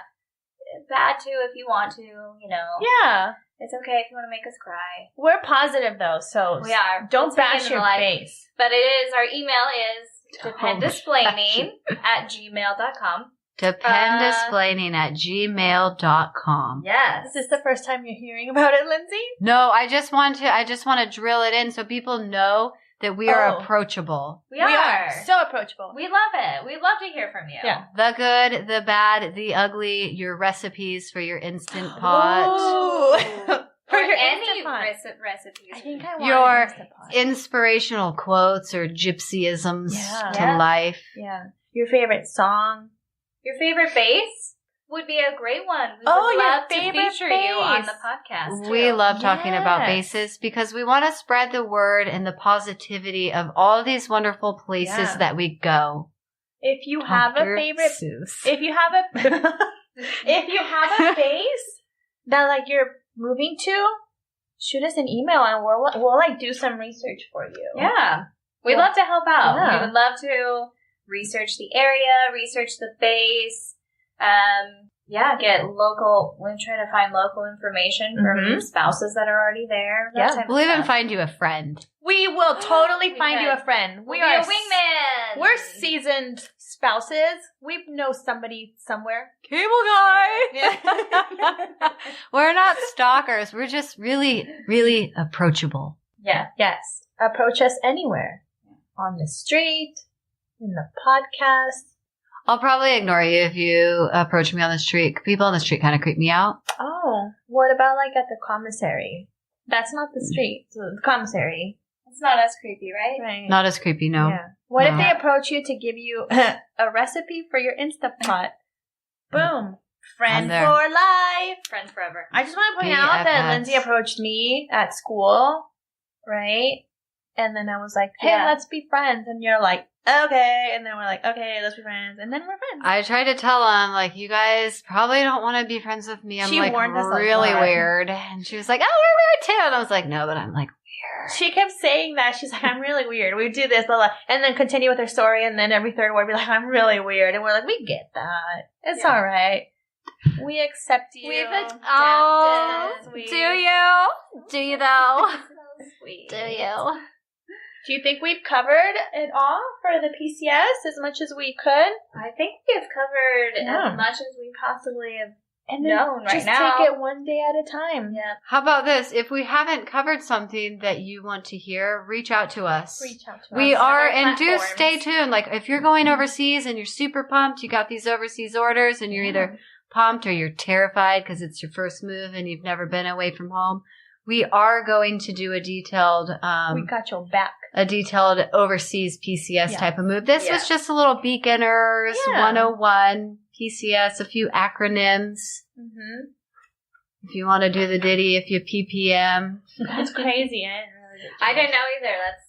S3: Bad too if you want to,
S2: Yeah.
S3: It's okay if you want to make us cry.
S2: We're positive though, so
S3: we are.
S2: Don't bash your face.
S3: But our email is dependisplaining@gmail.com.
S1: Dependisplaining@gmail.com.
S3: Yes.
S2: Is this the first time you're hearing about it, Lindsay?
S1: No, I just want to drill it in so people know that we are approachable.
S3: We are.
S2: So approachable.
S3: We love it. We love to hear from you.
S1: Yeah. The good, the bad, the ugly, your recipes for your Instant Pot.
S3: For your any recipes.
S2: I think I want
S1: your inspirational quotes or gypsyisms to life.
S2: Yeah. Your favorite song.
S3: Your favorite bass would be a great one. We would love to feature you on the podcast.
S1: We love talking about basses because we want to spread the word and the positivity of all these wonderful places that we go.
S2: If you have a favorite, if you have a bass that like you're moving to, shoot us an email and we'll like do some research for you.
S3: Yeah, we'd love to help out. Yeah. We would love to research the area, research the base, get local. We'll try to find local information from spouses that are already there.
S1: We'll even find you a friend.
S2: We will totally find you a friend.
S3: We are a wingman.
S2: We're seasoned spouses. We know somebody somewhere. Cable guy.
S1: We're not stalkers. We're just really, really approachable.
S2: Yeah. Yes. Approach us anywhere. On the street. In the podcast.
S1: I'll probably ignore you if you approach me on the street. People on the street kind of creep me out.
S2: Oh, what about like at the commissary? That's not the street. It's the commissary.
S3: It's not as creepy, right?
S2: Right.
S1: Not as creepy, no.
S2: Yeah. What if they approach you to give you a recipe for your Instant Pot? Boom. Friend for life.
S3: Friends forever.
S2: I just want to point out that Lindsay approached me at school, right? And then I was like, hey, let's be friends. And you're like, okay. And then we're like, okay, let's be friends. And then we're friends.
S1: I tried to tell him, like, you guys probably don't want to be friends with me. I'm like really weird. And she was like, oh, we're weird too. And I was like, no, but I'm like weird.
S2: She kept saying that. She's like, I'm really weird. We do this, blah, blah. And then continue with her story. And then every third word be like, I'm really weird. And we're like, we get that. It's all right. We accept you.
S3: We've adapted.
S1: Do you? Do you though?
S3: So sweet.
S1: Do you?
S2: Do you think we've covered it all for the PCS as much as we could?
S3: I think we've covered as much as we possibly have known right now.
S2: Just take it one day at a time.
S3: Yeah.
S1: How about this? If we haven't covered something that you want to hear, reach out to us. We are, and do stay tuned. Like, if you're going overseas and you're super pumped, you got these overseas orders and you're either pumped or you're terrified because it's your first move and you've never been away from home, we are going to do a detailed...
S2: we got your back.
S1: A detailed overseas PCS type of move. This was just a little beginners 101 PCS, a few acronyms. Mm-hmm. If you want to do the ditty, if you PPM.
S2: That's crazy.
S3: I didn't know either. That's,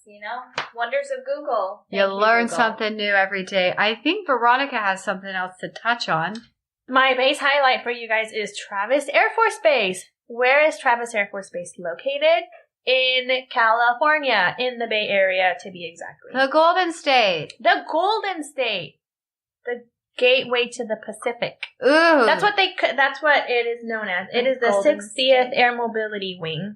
S3: wonders of Google.
S1: You learn something new every day. I think Veronica has something else to touch on.
S2: My base highlight for you guys is Travis Air Force Base. Where is Travis Air Force Base located? In California, in the Bay Area, to be exactly.
S1: The Golden State.
S2: The Golden State. The gateway to the Pacific.
S1: Ooh.
S2: That's what it is known as. It is the 60th Air Mobility Wing.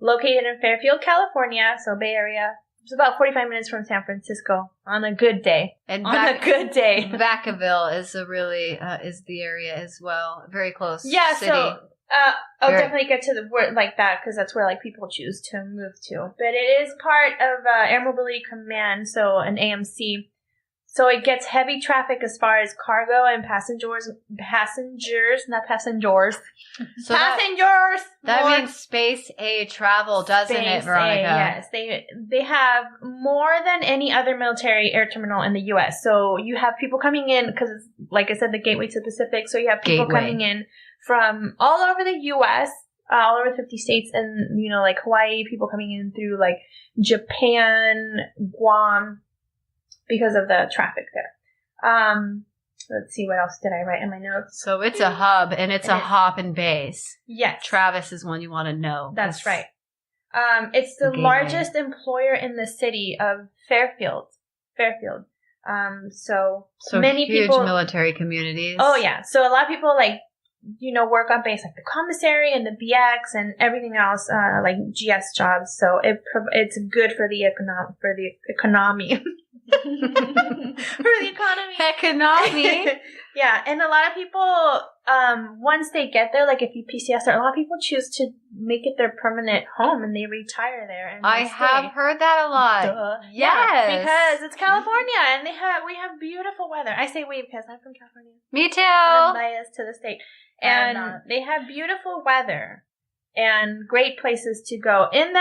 S2: Located in Fairfield, California, so Bay Area. It's about 45 minutes from San Francisco on a good day.
S1: And
S2: a good day.
S1: Vacaville is is the area as well. Very close.
S2: Yeah,
S1: city.
S2: so... I'll definitely get to the word like that because that's where like people choose to move to. But it is part of Air Mobility Command, so an AMC. So it gets heavy traffic as far as cargo and passengers, not passengers.
S1: So
S2: passengers!
S1: That means space aid travel, doesn't it, Veronica?
S2: Yes. They have more than any other military air terminal in the U.S. So you have people coming in, because, like I said, the gateway to the Pacific. So you have people coming in from all over the U.S., all over 50 states, and, you know, like Hawaii, people coming in through, like, Japan, Guam, because of the traffic there. Let's see, what else did I write in my notes?
S1: So it's a hub, and it's a hop and base.
S2: Yes.
S1: Travis is one you want to know.
S2: That's right. It's the largest employer in the city of Fairfield. So many
S1: huge
S2: people,
S1: military communities.
S2: Oh, yeah. So a lot of people, like, you know, work on base, like the commissary and the BX and everything else, like GS jobs. So it's good for the economy. For the economy. Yeah, and a lot of people, once they get there, like if you PCS there, a lot of people choose to make it their permanent home and they retire there. And
S1: I have heard that a lot.
S2: Duh.
S1: Yes,
S2: yeah, because it's California and we have beautiful weather. I say we because I'm from California.
S1: Me too.
S2: I'm biased to the state, and they have beautiful weather and great places to go. In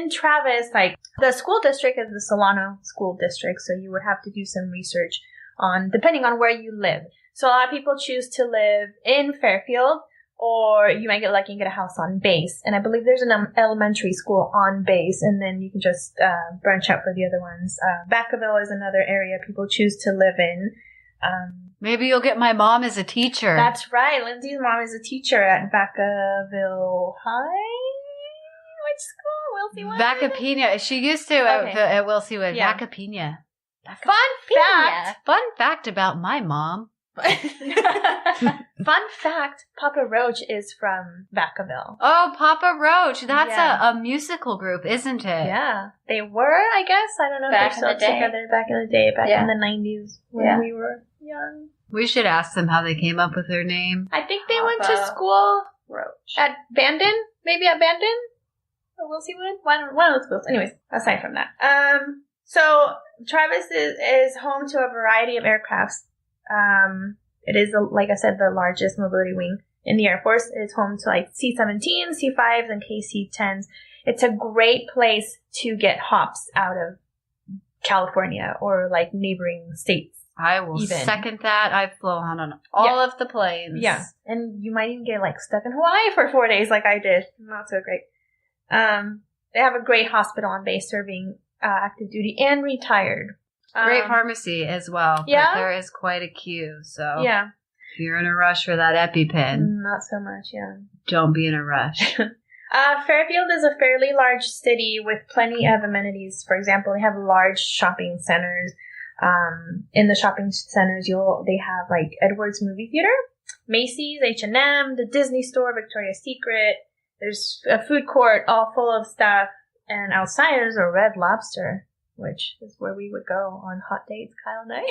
S2: Travis, like the school district is the Solano School District, so you would have to do some research on depending on where you live. So a lot of people choose to live in Fairfield, or you might get lucky and get a house on base. And I believe there's an elementary school on base, and then you can just branch out for the other ones. Vacaville is another area people choose to live in.
S1: Maybe you'll get my mom as a teacher.
S2: That's right. Lindsay's mom is a teacher at Vacaville High. Which school? Wilsey Wood?
S1: Vacapina. She used to at Wilsey Wood. Yeah. Vacapina. Fun fact about my mom.
S2: Fun fact, Papa Roach is from Vacaville.
S1: Oh, Papa Roach. That's a musical group, isn't it?
S2: Yeah. They were, I guess. I don't know
S3: back
S2: if they're still together back in the day, back in the 90s when we were young.
S1: We should ask them how they came up with their name.
S2: I think they went to school
S3: Roach.
S2: At Bandon? Maybe at Bandon? Or Wilsey Wood? One of those schools. Anyways, aside from that. So Travis is home to a variety of aircrafts. It is, like I said, the largest mobility wing in the Air Force. It's home to like C-17s, C-5s, and KC-10s. It's a great place to get hops out of California or like neighboring states.
S1: I will second that. I've flown on all of the planes.
S2: Yeah. And you might even get like stuck in Hawaii for 4 days like I did. Not so great. They have a great hospital on base serving active duty and retired.
S1: Great pharmacy as well.
S2: Yeah.
S1: But there is quite a queue, so
S2: yeah.
S1: If you're in a rush for that EpiPen.
S2: Not so much, yeah.
S1: Don't be in a rush.
S2: Fairfield is a fairly large city with plenty of amenities. For example, they have large shopping centers. In the shopping centers, they have like Edwards Movie Theater, Macy's, H&M, the Disney Store, Victoria's Secret. There's a food court all full of stuff. And outside there's a Red Lobster, which is where we would go on hot dates, Kyle and I.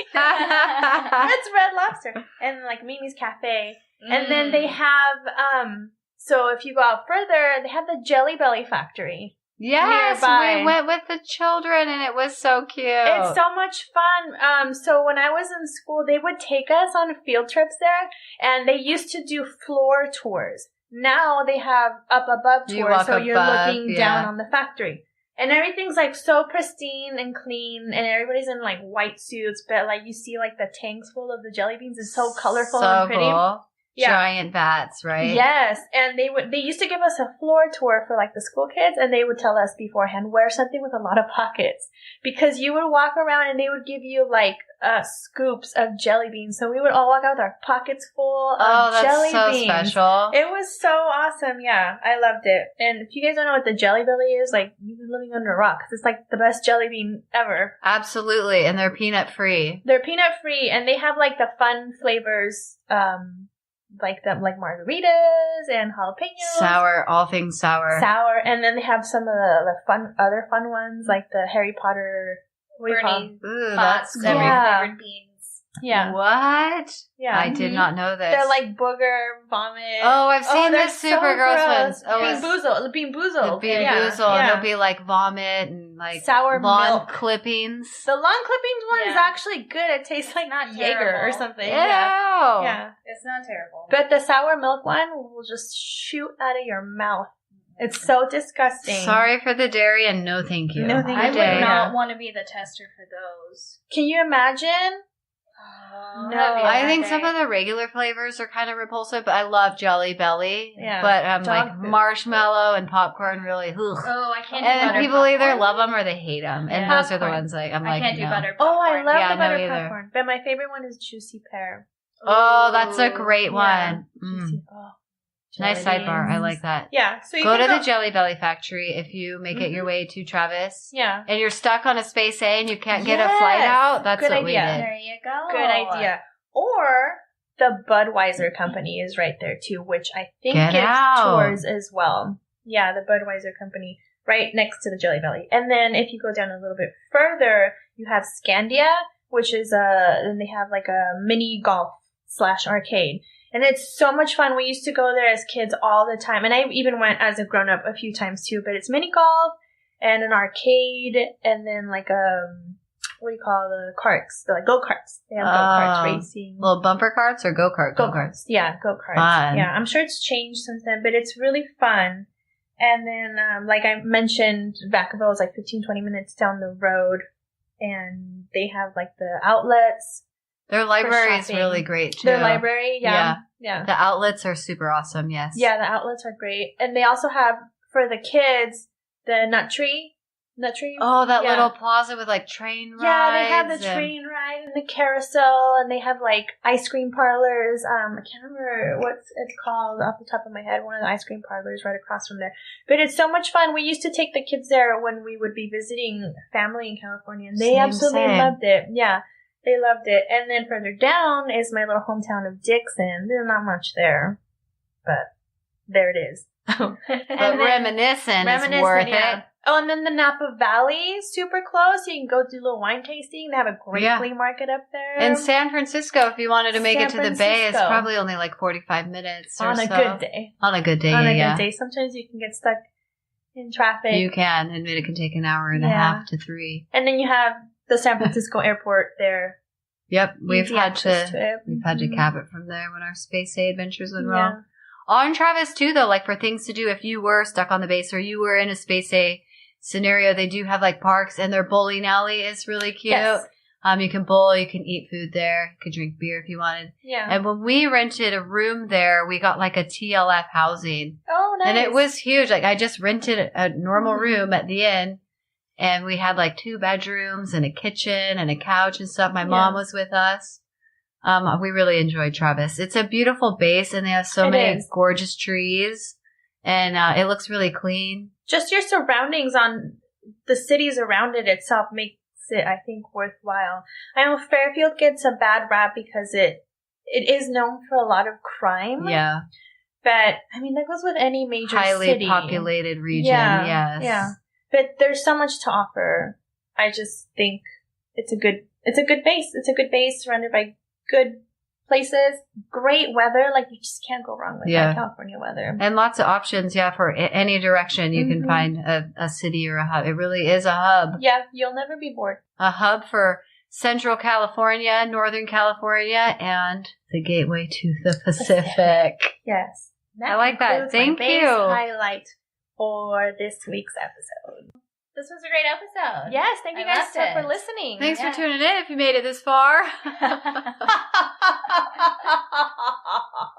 S2: It's Red Lobster. And like Mimi's Cafe. And then they have, so if you go out further, they have the Jelly Belly Factory.
S1: Yes,
S2: nearby.
S1: We went with the children and it was so cute.
S2: It's so much fun. So when I was in school, they would take us on field trips there, and they used to do floor tours. Now they have up above tours, so you're looking down on the factory. And everything's like so pristine and clean, and everybody's in like white suits, but like you see like the tanks full of the jelly beans. It's so colorful and pretty.
S1: Cool.
S2: Yeah.
S1: Giant vats, right?
S2: Yes, and they used to give us a floor tour for like the school kids, and they would tell us beforehand, wear something with a lot of pockets, because you would walk around and they would give you like scoops of jelly beans. So we would all walk out with our pockets full of jelly beans.
S1: Oh, that's so special.
S2: It was so awesome. Yeah, I loved it. And if you guys don't know what the Jelly Belly is, like you've been living under a rock. It's like the best jelly bean ever.
S1: Absolutely, and they're peanut free.
S2: They're peanut free, and they have like the fun flavors. Like margaritas and jalapenos.
S1: Sour, all things sour.
S2: Sour, and then they have some of the other fun ones, like the Harry Potter.
S3: Bernie
S1: Ooh, that's cool.
S3: flavored beans.
S2: Yeah.
S1: What?
S2: Yeah.
S1: I did not know this.
S2: They're like booger, vomit.
S1: Oh, I've seen the super gross ones. Oh,
S2: Bean Boozled.
S1: Bean Boozled. Yeah. It'll be like vomit and like
S2: sour
S1: lawn
S2: milk
S1: clippings.
S2: The lawn clippings one is actually good. It tastes like
S3: not
S2: Jaeger
S3: terrible.
S2: Or something.
S1: Ew.
S2: Yeah.
S3: It's not terrible.
S2: But the sour milk one will just shoot out of your mouth. It's so disgusting.
S1: Sorry for the dairy and no thank you.
S2: No thank
S3: I
S2: you.
S3: would not want to be the tester for those.
S2: Can you imagine?
S3: No.
S1: I think some of the regular flavors are kind of repulsive, but I love Jelly Belly.
S2: Yeah.
S1: But like marshmallow and popcorn really. Ugh.
S3: Oh, I can't do
S1: and
S3: butter
S1: people
S3: popcorn.
S1: either love them or they hate them. And those are the ones like, I'm like,
S3: I can't do
S1: no.
S3: butter popcorn.
S2: Oh, I love
S1: Yeah,
S2: the butter
S1: no
S2: popcorn. But my favorite one is Juicy Pear.
S1: Oh, that's a great one.
S2: Juicy,
S1: Nice sidebar. I like that.
S2: Yeah. So you
S1: go
S2: can
S1: to the Jelly Belly factory if you make it your way to Travis.
S2: Yeah.
S1: And you're stuck on a space A and you can't get a flight out. That's
S2: Good
S1: what
S2: idea.
S1: we did.
S3: There you go.
S2: Good idea. Or the Budweiser company is right there too, which I think gives tours as well. Yeah, the Budweiser company right next to the Jelly Belly. And then if you go down a little bit further, you have Scandia, which is and they have like a mini golf / arcade. And it's so much fun. We used to go there as kids all the time. And I even went as a grown-up a few times too. But it's mini golf and an arcade and then like what do you call the carts? They're like go-karts. They have go-karts racing.
S1: Little bumper carts or go-karts?
S2: Go-karts. Yeah, go-karts.
S1: Fun.
S2: Yeah, I'm sure it's changed since then, but it's really fun. And then, like I mentioned, Vacaville is like 15, 20 minutes down the road. And they have like the outlets.
S1: Their library is really great too.
S2: Their library, yeah.
S1: The outlets are super awesome, yes.
S2: Yeah, the outlets are great. And they also have, for the kids, the Nut Tree.
S1: Oh, that little plaza with like train rides.
S2: Yeah, they have the train ride and the carousel, and they have like ice cream parlors. I can't remember what it's called off the top of my head. One of the ice cream parlors right across from there. But it's so much fun. We used to take the kids there when we would be visiting family in California, and they absolutely loved it. Yeah, they loved it. And then further down is my little hometown of Dixon. There's not much there, but there it is.
S1: But reminiscent is worth it.
S2: Oh, and then the Napa Valley, super close. You can go do a little wine tasting. They have a great flea market up there.
S1: And San Francisco, if you wanted to make it to the Bay, it's probably only like 45 minutes or so.
S2: On a good day.
S1: On a good day,
S2: On a good day. Sometimes you can get stuck in traffic.
S1: You can, and it can take an hour and a half to 3.
S2: And then you have the San Francisco airport there.
S1: Yep, we've had to cab it from there when our Space A adventures went wrong. On Travis too, though, like for things to do if you were stuck on the base or you were in a Space A scenario, they do have like parks, and their bowling alley is really cute. Yes. You can bowl, you can eat food there, you could drink beer if you wanted.
S2: Yeah.
S1: And when we rented a room there, we got like a TLF housing.
S2: Oh, nice.
S1: And it was huge. Like I just rented a normal room at the inn, and we had like 2 bedrooms and a kitchen and a couch and stuff. My mom was with us. We really enjoyed Travis. It's a beautiful base, and they have so many gorgeous trees, and it looks really clean.
S2: Just your surroundings on the cities around it itself makes it, I think, worthwhile. I know Fairfield gets a bad rap because it is known for a lot of crime.
S1: Yeah.
S2: But, I mean, that goes with any major
S1: city. Highly populated region, yes.
S2: Yeah. But there's so much to offer. I just think it's a good base. It's a good base surrounded by good places, great weather. Like, you just can't go wrong with that California weather.
S1: And lots of options, for any direction you can find a city or a hub. It really is a hub.
S2: Yeah, you'll never be bored.
S1: A hub for Central California, Northern California, and the gateway to the Pacific.
S2: Yes.
S1: I like that. Thank you.
S2: Highlight for this week's episode.
S3: This was a great episode.
S2: Yes, thank you guys for listening.
S1: Thanks for tuning in if you made it this far.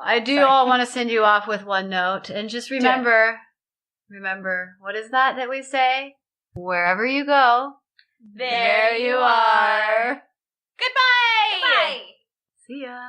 S1: I do all want to send you off with one note. And just remember, what is that we say? Wherever you go,
S2: there you are. Goodbye.
S3: Goodbye.
S1: See ya.